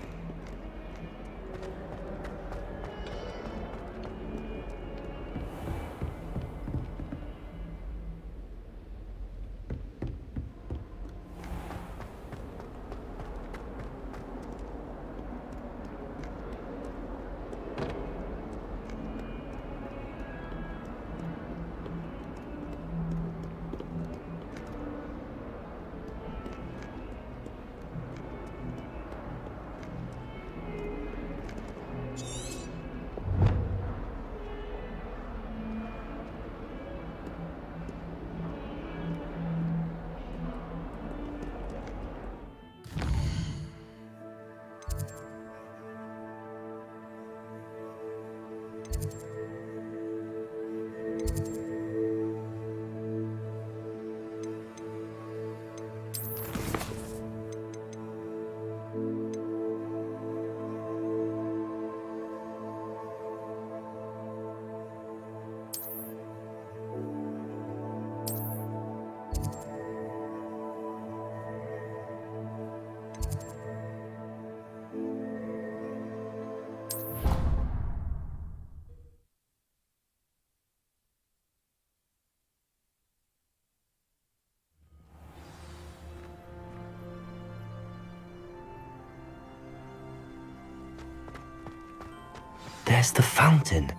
There's the fountain.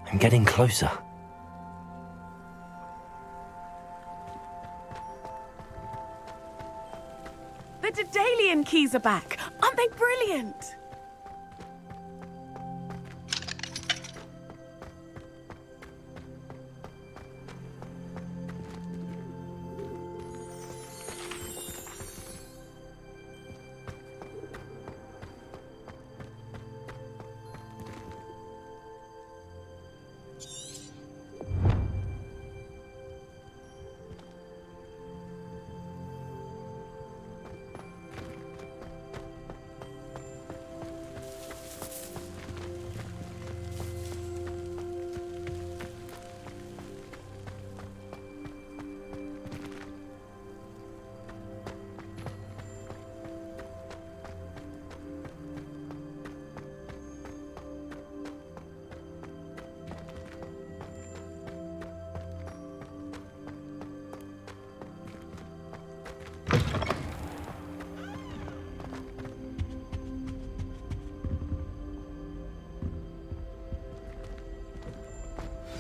I'm getting closer. The Daedalian keys are back. Aren't they brilliant?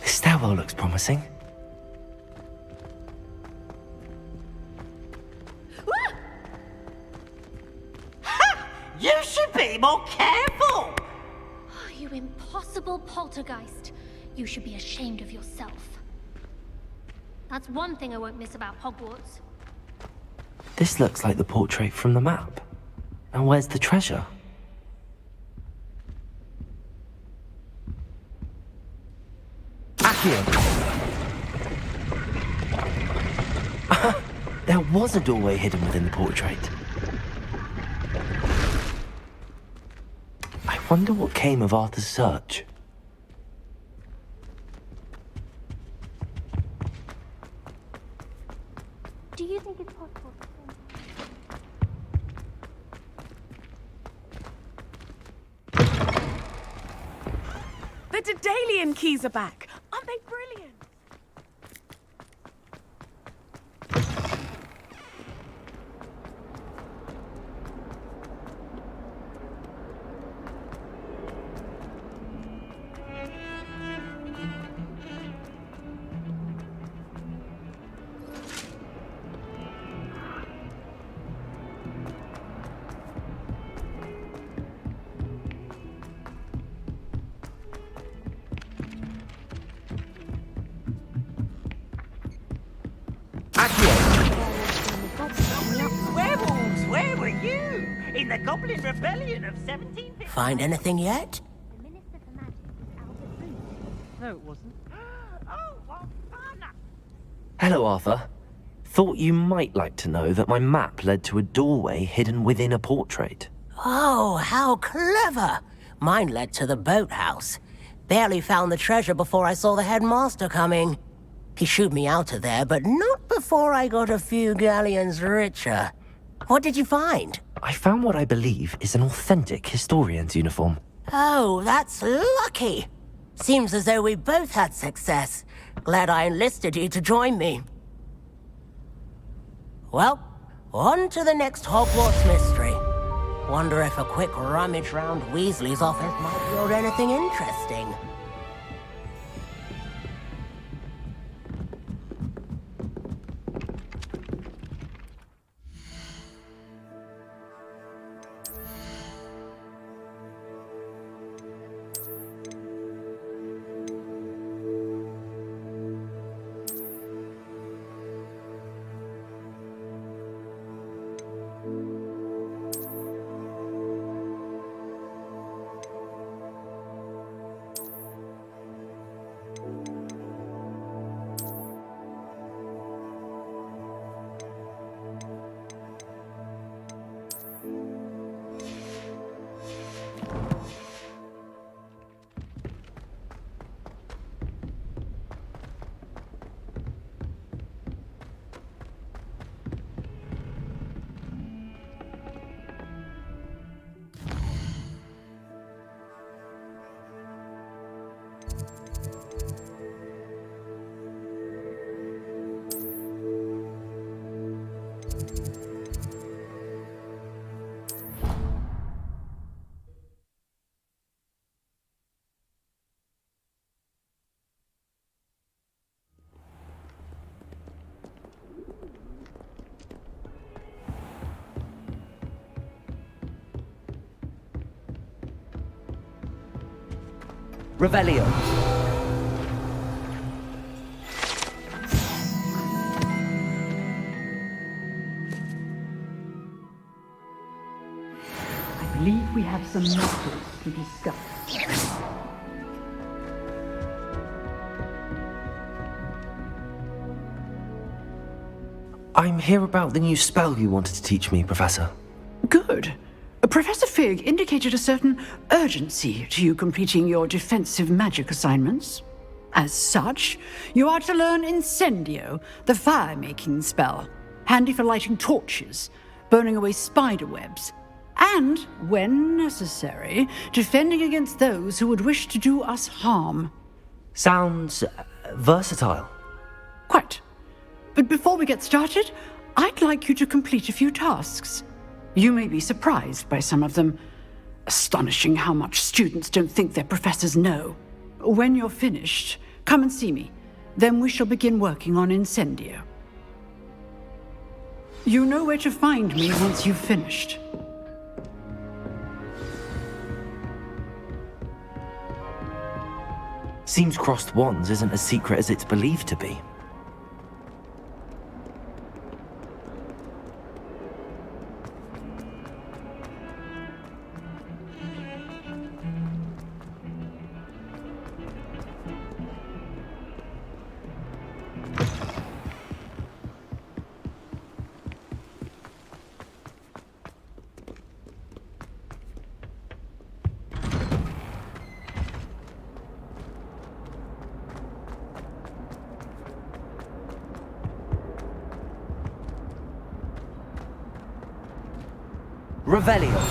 This stairwell looks promising. You should be more careful! Oh, you impossible poltergeist. You should be ashamed of yourself. That's one thing I won't miss about Hogwarts. This looks like the portrait from the map. And where's the treasure? There was a doorway hidden within the portrait. I wonder what came of Arthur's search. Do you think it's possible? The Daedalian keys are back. Aren't they brilliant? Werewolves, where were you? In the Goblin Rebellion of 1750? Find anything yet? No, it wasn't. Oh, what fun! Hello, Arthur. Thought you might like to know that my map led to a doorway hidden within a portrait. Oh, how clever! Mine led to the boathouse. Barely found the treasure before I saw the headmaster coming. He shooed me out of there, but not before I got a few galleons richer. What did you find? I found what I believe is an authentic historian's uniform. Oh, that's lucky. Seems as though we both had success. Glad I enlisted you to join me. Well, on to the next Hogwarts mystery. Wonder if a quick rummage round Weasley's office might yield anything interesting. Revelio. I believe we have some matters to discuss. I'm here about the new spell you wanted to teach me, Professor. Good. Professor Fig indicated a certain urgency to you completing your defensive magic assignments. As such, you are to learn Incendio, the fire-making spell, handy for lighting torches, burning away spider webs, and, when necessary, defending against those who would wish to do us harm. Sounds versatile. Quite. But before we get started, I'd like you to complete a few tasks. You may be surprised by some of them. Astonishing how much students don't think their professors know. When you're finished, come and see me. Then we shall begin working on Incendio. You know where to find me once you've finished. Seems crossed wands isn't as secret as it's believed to be. Revelio.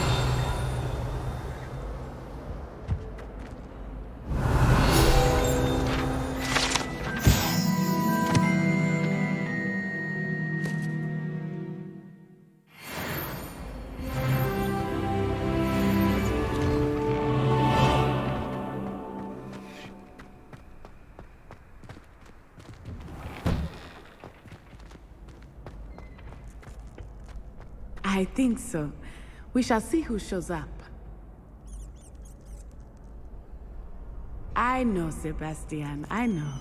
I think so. We shall see who shows up. I know, Sebastian, I know.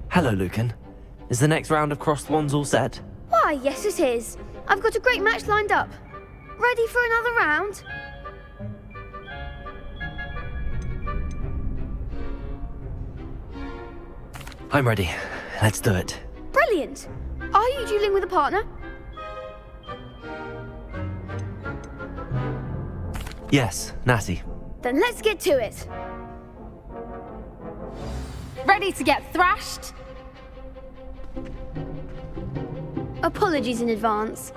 Hello, Lucan. Is the next round of crossed wands all set? Why, yes it is. I've got a great match lined up. Ready for another round? I'm ready. Let's do it. Brilliant. Are you dueling with a partner? Yes, Natty. Then let's get to it. Ready to get thrashed? Apologies in advance.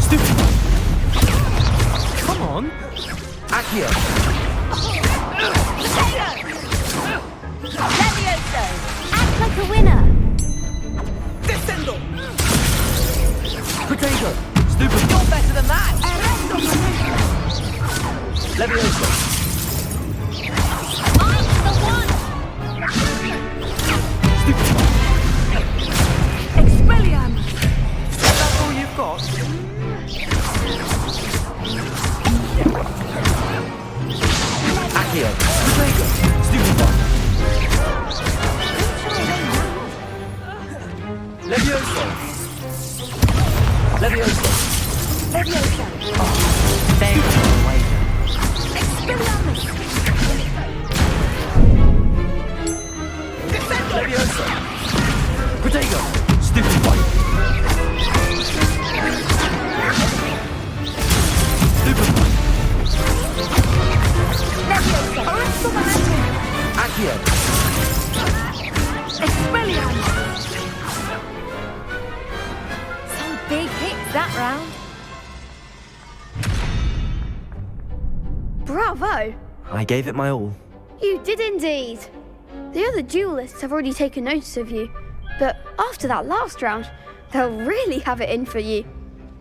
Stupid! Come on! Accio! Levioso! Act like a winner! Descendo! Potato! Stupid! You're better than that! Levioso! I'm the one! Expelliarmus! That's all you've got? Accio! Potato! Stupid one! Levioso! Levioso! Levioso! Stay away. Expelliarmus! Levioso! Potato! Stupid one! Stupid one! Levioso! Arresto momentum! Accio! Expelliarmus! Some big hits that round. Bravo! I gave it my all. You did indeed. The other duelists have already taken notice of you, but after that last round, they'll really have it in for you.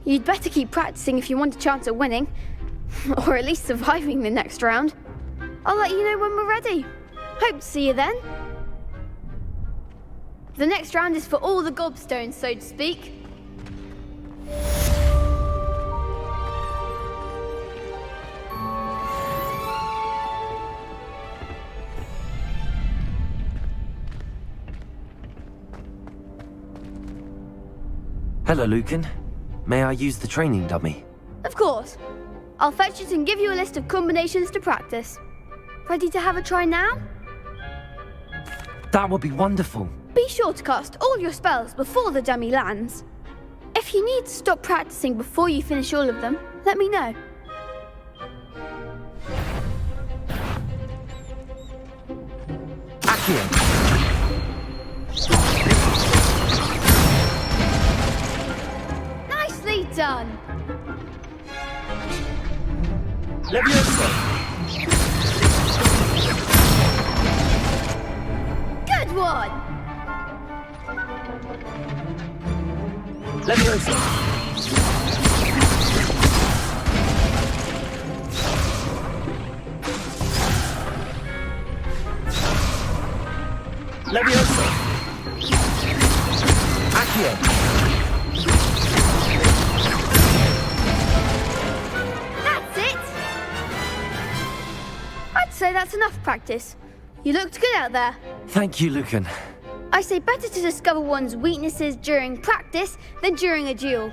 You'd better keep practicing if you want a chance at winning, or at least surviving the next round. I'll let you know when we're ready. Hope to see you then. The next round is for all the gobstones, so to speak. Hello, Lucan. May I use the training dummy? Of course. I'll fetch it and give you a list of combinations to practice. Ready to have a try now? That would be wonderful. Be sure to cast all your spells before the dummy lands. If you need to stop practicing before you finish all of them, let me know. Accio! Nicely done! Leviosa! Good one! Leviosa! Leviosa! Accio! That's it! I'd say that's enough practice. You looked good out there. Thank you, Lucan. I say better to discover one's weaknesses during practice than during a duel.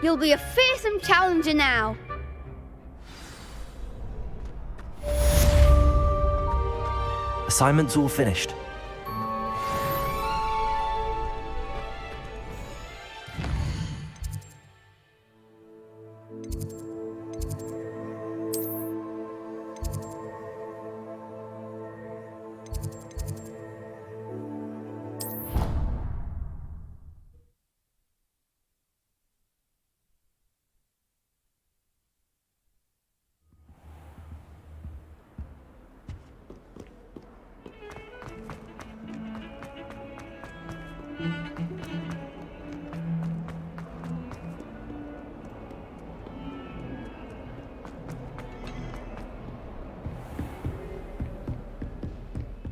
You'll be a fearsome challenger now. Assignment's all finished.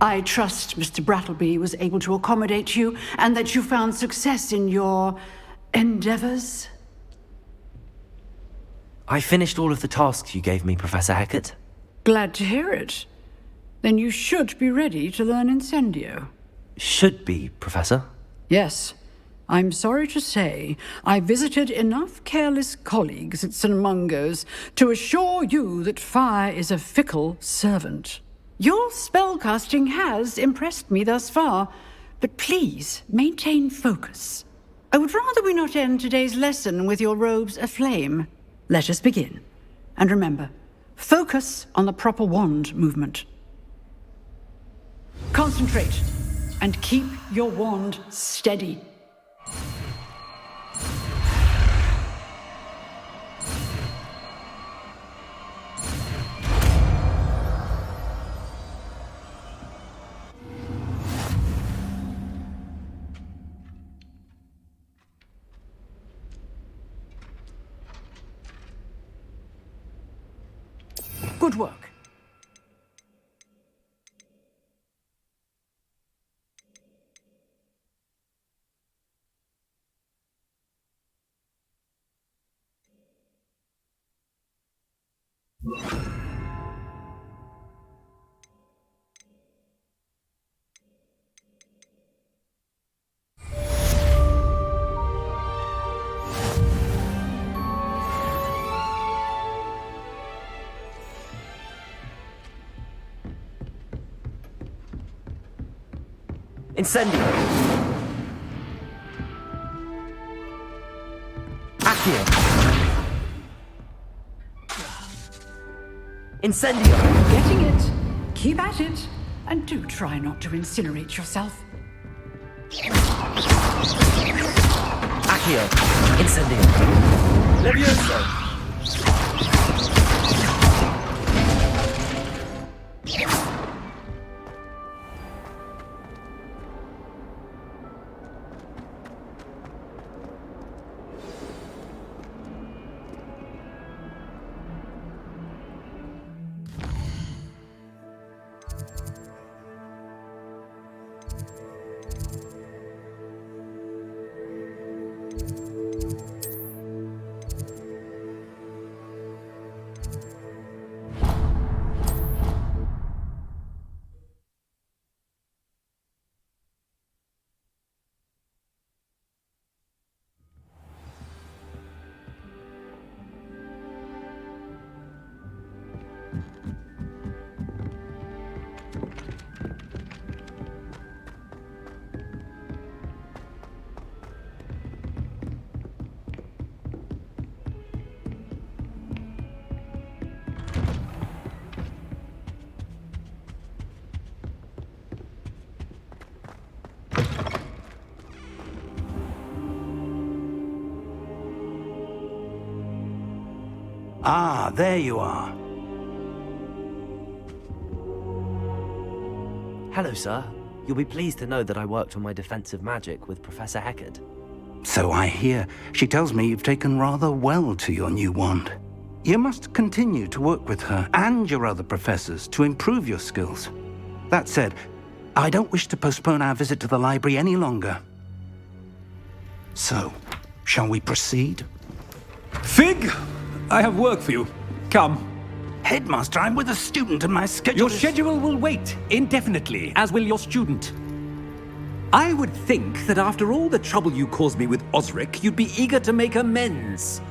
I trust Mr. Brattleby was able to accommodate you and that you found success in your endeavors. I finished all of the tasks you gave me, Professor Hecat. Glad to hear it. Then you should be ready to learn Incendio. Should be, Professor. Yes. I'm sorry to say, I visited enough careless colleagues at St. Mungo's to assure you that fire is a fickle servant. Your spellcasting has impressed me thus far, but please maintain focus. I would rather we not end today's lesson with your robes aflame. Let us begin. And remember, focus on the proper wand movement. Concentrate and keep your wand steady. Good work. Incendio! Accio! Incendio! Getting it. Keep at it. And do try not to incinerate yourself. Accio! Incendio! Levioso! Ah, there you are. Hello, sir. You'll be pleased to know that I worked on my defensive magic with Professor Heckard. So I hear. She tells me you've taken rather well to your new wand. You must continue to work with her and your other professors to improve your skills. That said, I don't wish to postpone our visit to the library any longer. So, shall we proceed? Fig! I have work for you. Come. Headmaster, I'm with a student and my schedule Your schedule will wait indefinitely, as will your student. I would think that after all the trouble you caused me with Osric, you'd be eager to make amends.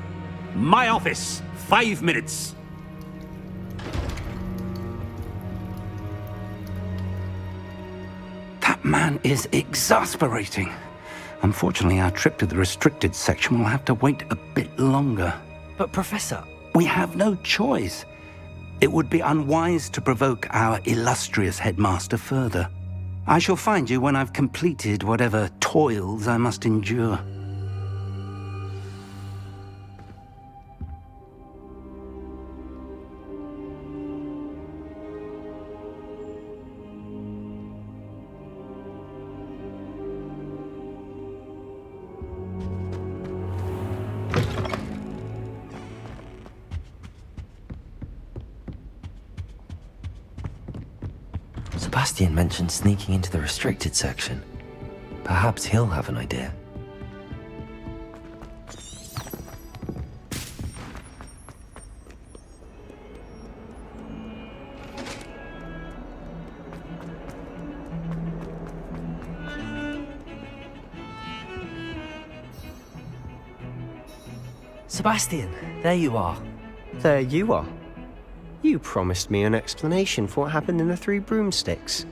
My office, 5 minutes. That man is exasperating. Unfortunately, our trip to the restricted section will have to wait a bit longer. But, Professor... We have no choice. It would be unwise to provoke our illustrious headmaster further. I shall find you when I've completed whatever toils I must endure. Sebastian mentioned sneaking into the restricted section. Perhaps he'll have an idea. Sebastian, there you are. There you are. You promised me an explanation for what happened in the Three Broomsticks.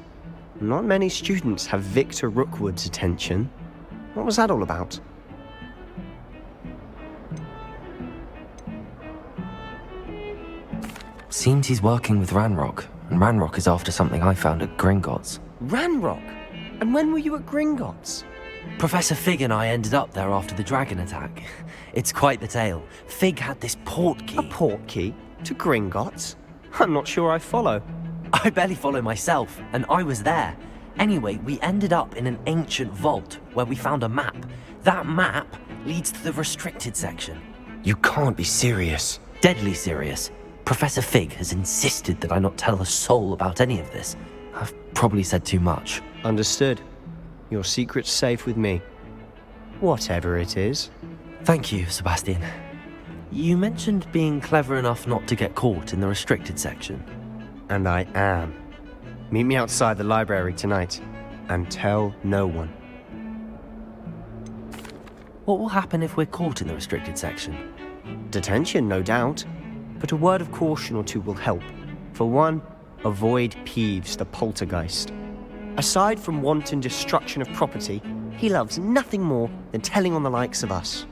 Not many students have Victor Rookwood's attention. What was that all about? Seems he's working with Ranrock, and Ranrock is after something I found at Gringotts. Ranrock? And when were you at Gringotts? Professor Fig and I ended up there after the dragon attack. It's quite the tale. Fig had this port key. A port key? To Gringotts? I'm not sure I follow. I barely follow myself, and I was there. Anyway, we ended up in an ancient vault where we found a map. That map leads to the restricted section. You can't be serious. Deadly serious. Professor Fig has insisted that I not tell a soul about any of this. I've probably said too much. Understood. Your secret's safe with me. Whatever it is. Thank you, Sebastian. You mentioned being clever enough not to get caught in the restricted section. And I am. Meet me outside the library tonight, and tell no one. What will happen if we're caught in the restricted section? Detention, no doubt. But a word of caution or two will help. For one, avoid Peeves, the poltergeist. Aside from wanton destruction of property, he loves nothing more than telling on the likes of us.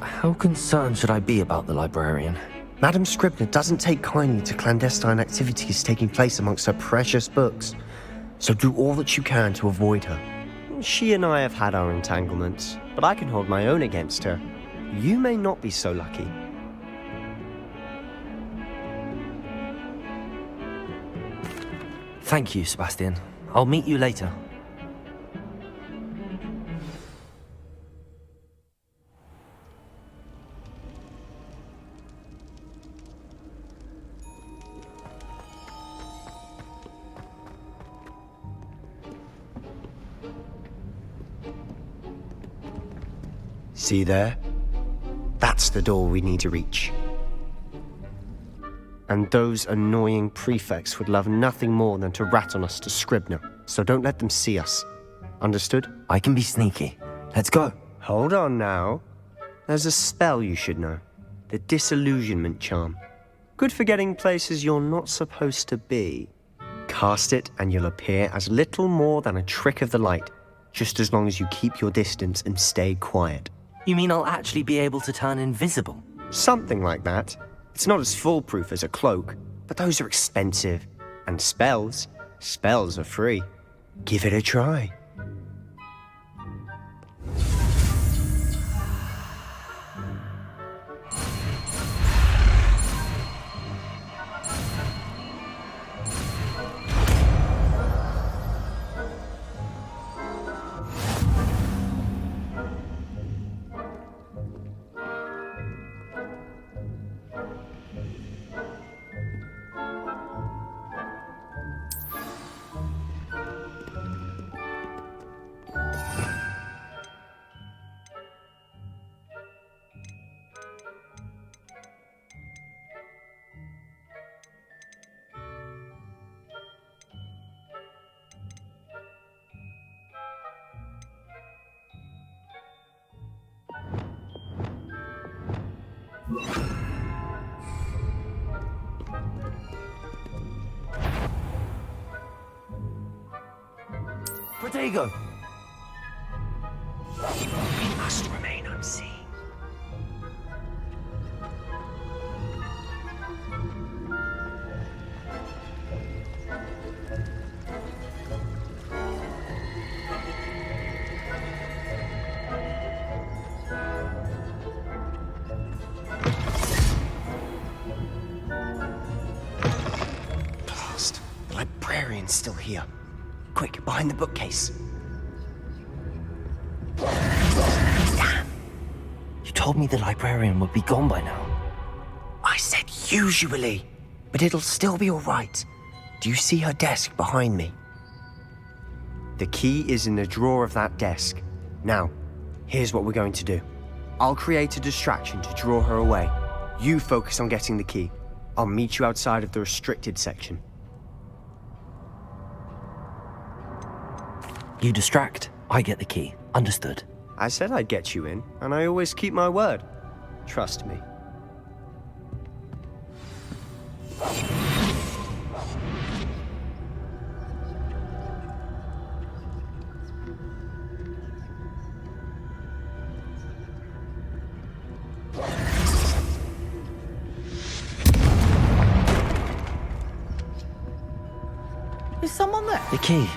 How concerned should I be about the librarian? Madam Scribner doesn't take kindly to clandestine activities taking place amongst her precious books, so do all that you can to avoid her. She and I have had our entanglements, but I can hold my own against her. You may not be so lucky. Thank you, Sebastian. I'll meet you later. See there? That's the door we need to reach. And those annoying prefects would love nothing more than to rat on us to Scribner, so don't let them see us. Understood? I can be sneaky. Let's go. Hold on now. There's a spell you should know. The Disillusionment Charm. Good for getting places you're not supposed to be. Cast it and you'll appear as little more than a trick of the light, just as long as you keep your distance and stay quiet. You mean I'll actually be able to turn invisible? Something like that. It's not as foolproof as a cloak, but those are expensive. And spells are free. Give it a try. Protego! We must remain unseen. Blast. The librarian's still here. Quick, behind the bookcase. Damn! You told me the librarian would be gone by now. I said usually, but it'll still be all right. Do you see her desk behind me? The key is in the drawer of that desk. Now, here's what we're going to do. I'll create a distraction to draw her away. You focus on getting the key. I'll meet you outside of the restricted section. You distract, I get the key. Understood. I said I'd get you in, and I always keep my word. Trust me. Is someone there? The key.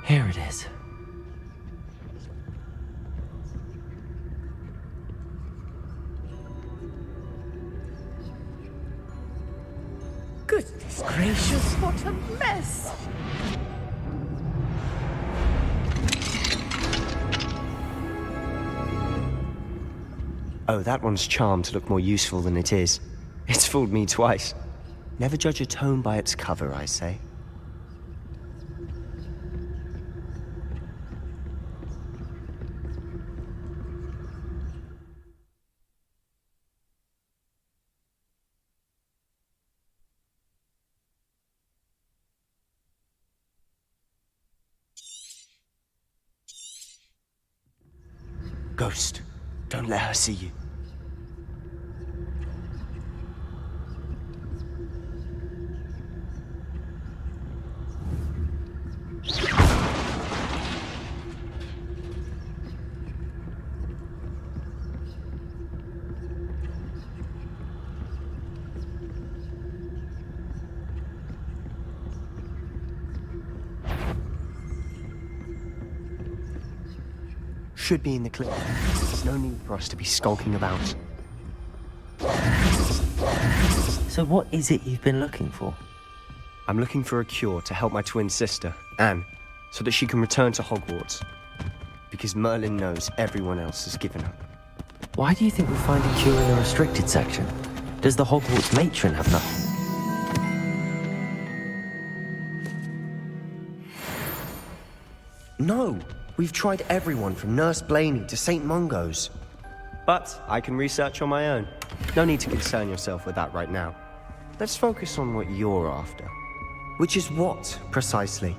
Here it is. Goodness gracious, what a mess! Oh, that one's charmed to look more useful than it is. It's fooled me twice. Never judge a tome by its cover, I say. Ghost, don't let her see you. Should be in the clip. There's no need for us to be skulking about. So what is it you've been looking for? I'm looking for a cure to help my twin sister, Anne, so that she can return to Hogwarts. Because Merlin knows everyone else has given up. Why do you think we'll find a cure in the restricted section? Does the Hogwarts matron have nothing? No! We've tried everyone from Nurse Blaney to St. Mungo's. But I can research on my own. No need to concern yourself with that right now. Let's focus on what you're after. Which is what, precisely?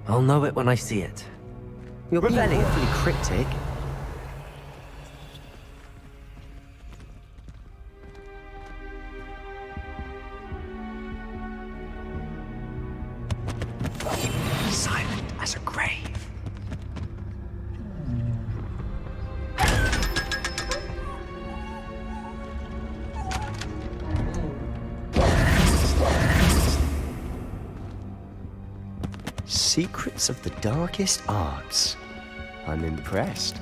I'll know it when I see it. You're being awfully cryptic. Silent as a grave. Secrets of the darkest arts. I'm impressed.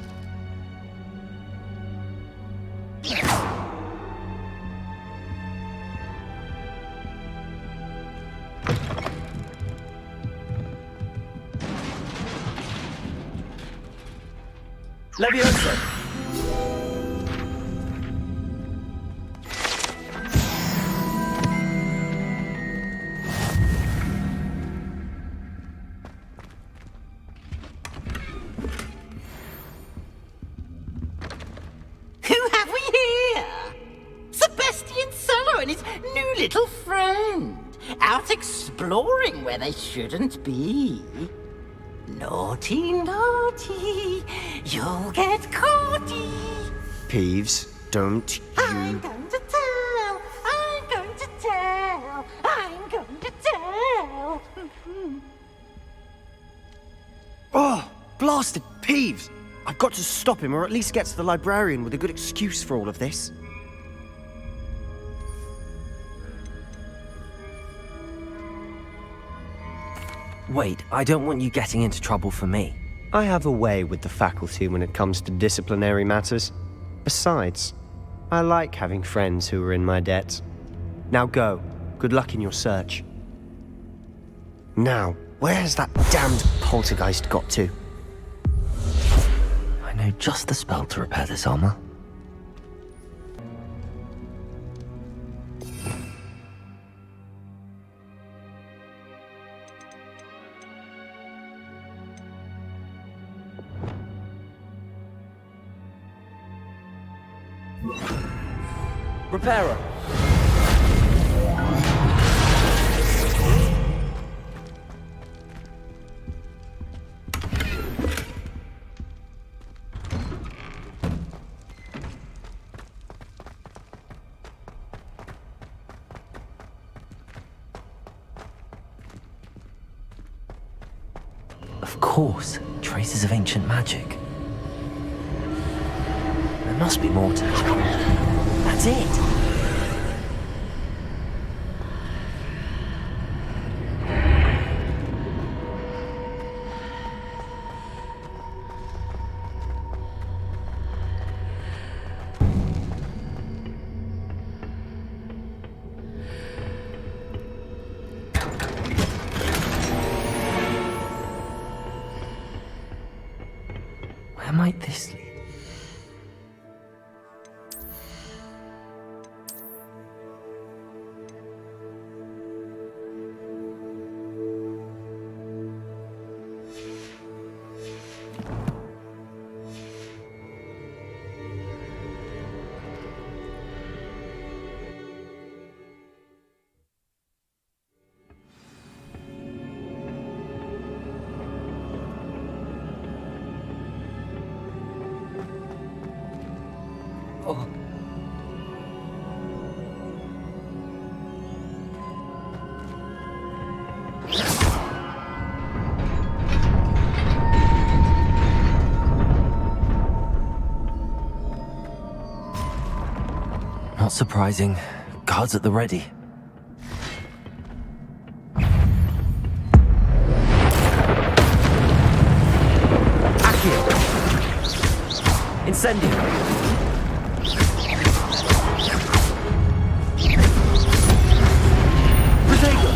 Leviosa! Who have we here? Sebastian Sallow and his new little friend. Out exploring where they shouldn't be. Naughty, naughty. You'll get caughty. Peeves, don't I'm you... going to tell. I'm going to tell. I'm going to tell. blasted Peeves! I've got to stop him, or at least get to the librarian with a good excuse for all of this. Wait, I don't want you getting into trouble for me. I have a way with the faculty when it comes to disciplinary matters. Besides, I like having friends who are in my debt. Now go. Good luck in your search. Now, where has that damned poltergeist got to? I know just the spell to repair this armor. Repairer. Of course, traces of ancient magic. There must be more to it. That's it! Where might this lead? Not surprising. Guards at the ready. Accio! Incendio! Protego!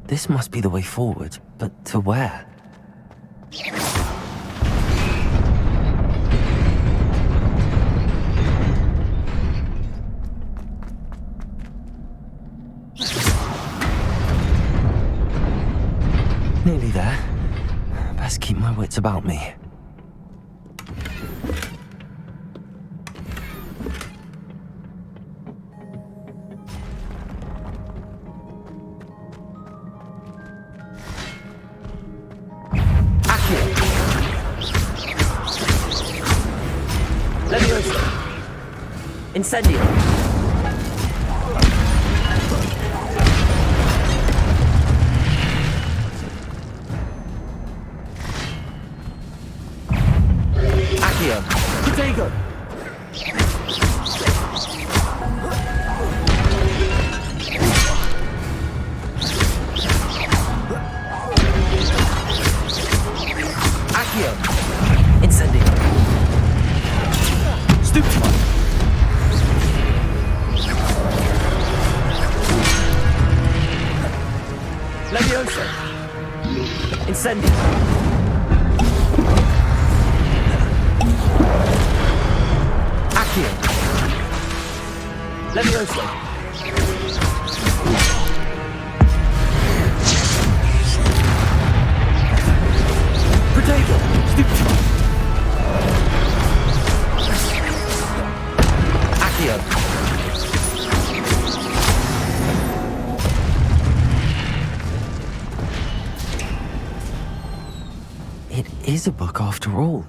This must be the way forward, but to where? Nearly there. Best keep my wits about me. Incendio. Accio. Protego. Accio. Incendio. Stupefy. Levioso. Incendio. Accio. Levioso. Protego. Stupefy. Accio. It is a book after all.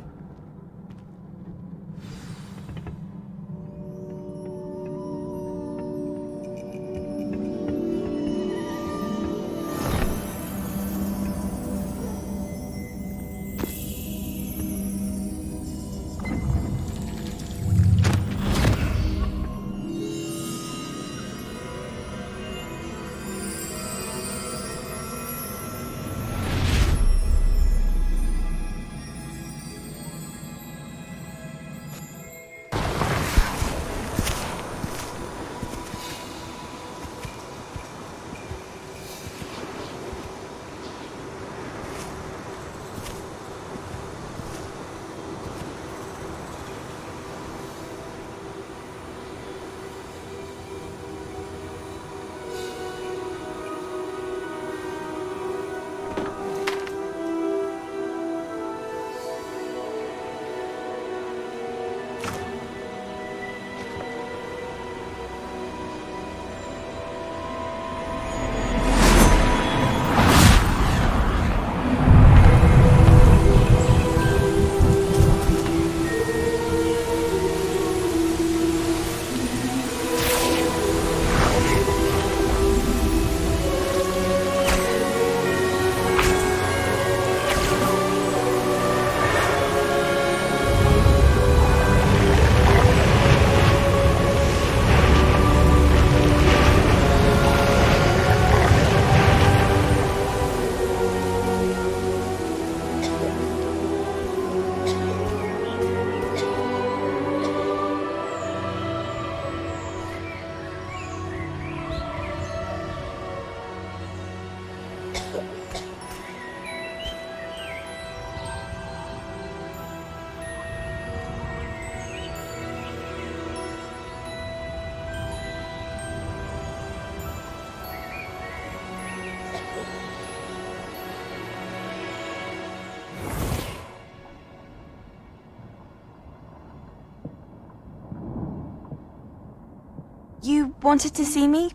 You wanted to see me?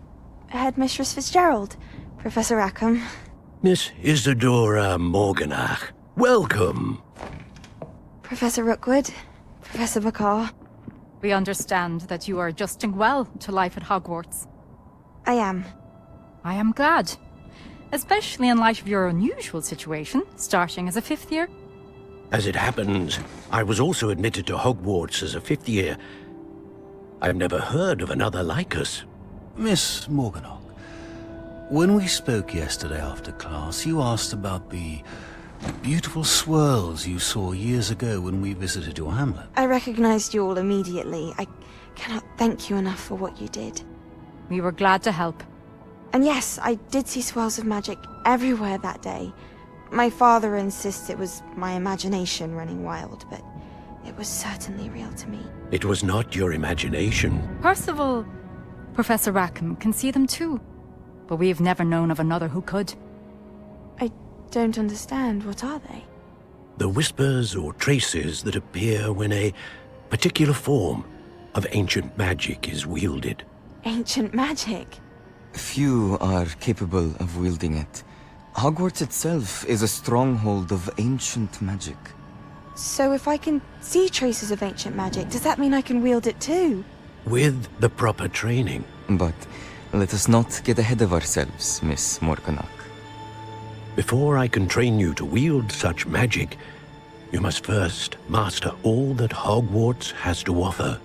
Headmistress Fitzgerald, Professor Rackham. Miss Isadora Morganach, welcome. Professor Rookwood, Professor McCaw. We understand that you are adjusting well to life at Hogwarts. I am. I am glad. Especially in light of your unusual situation, starting as a 5th year. As it happens, I was also admitted to Hogwarts as a 5th year. I've never heard of another like us. Miss Morganach, when we spoke yesterday after class, you asked about the beautiful swirls you saw years ago when we visited your hamlet. I recognized you all immediately. I cannot thank you enough for what you did. We were glad to help. And yes, I did see swirls of magic everywhere that day. My father insists it was my imagination running wild, but it was certainly real to me. It was not your imagination. Percival, Professor Rackham can see them too. But we have never known of another who could. I don't understand. What are they? The whispers or traces that appear when a particular form of ancient magic is wielded. Ancient magic? Few are capable of wielding it. Hogwarts itself is a stronghold of ancient magic. So if I can see traces of ancient magic, does that mean I can wield it too? with the proper training. But let us not get ahead of ourselves, Miss Morganach. Before I can train you to wield such magic, you must first master all that Hogwarts has to offer.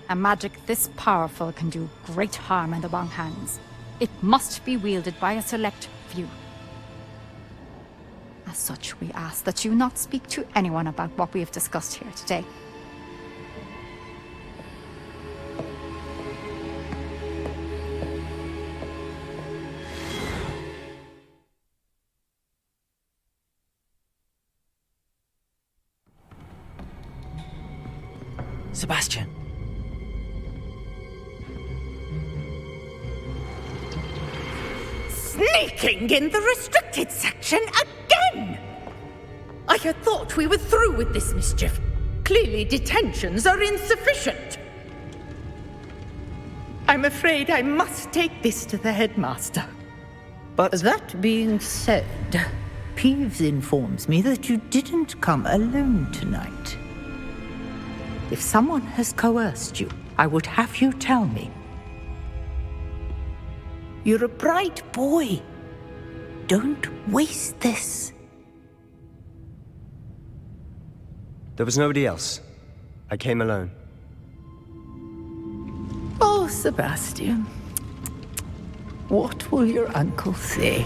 A magic this powerful can do great harm in the wrong hands. It must be wielded by a select few. As such, we ask that you not speak to anyone about what we have discussed here today. Sebastian. Sneaking in the restricted section again! I had thought we were through with this mischief. Clearly detentions are insufficient. I'm afraid I must take this to the headmaster. But that being said, Peeves informs me that you didn't come alone tonight. If someone has coerced you, I would have you tell me. You're a bright boy. Don't waste this. there was nobody else. I came alone. Oh, Sebastian. What will your uncle say?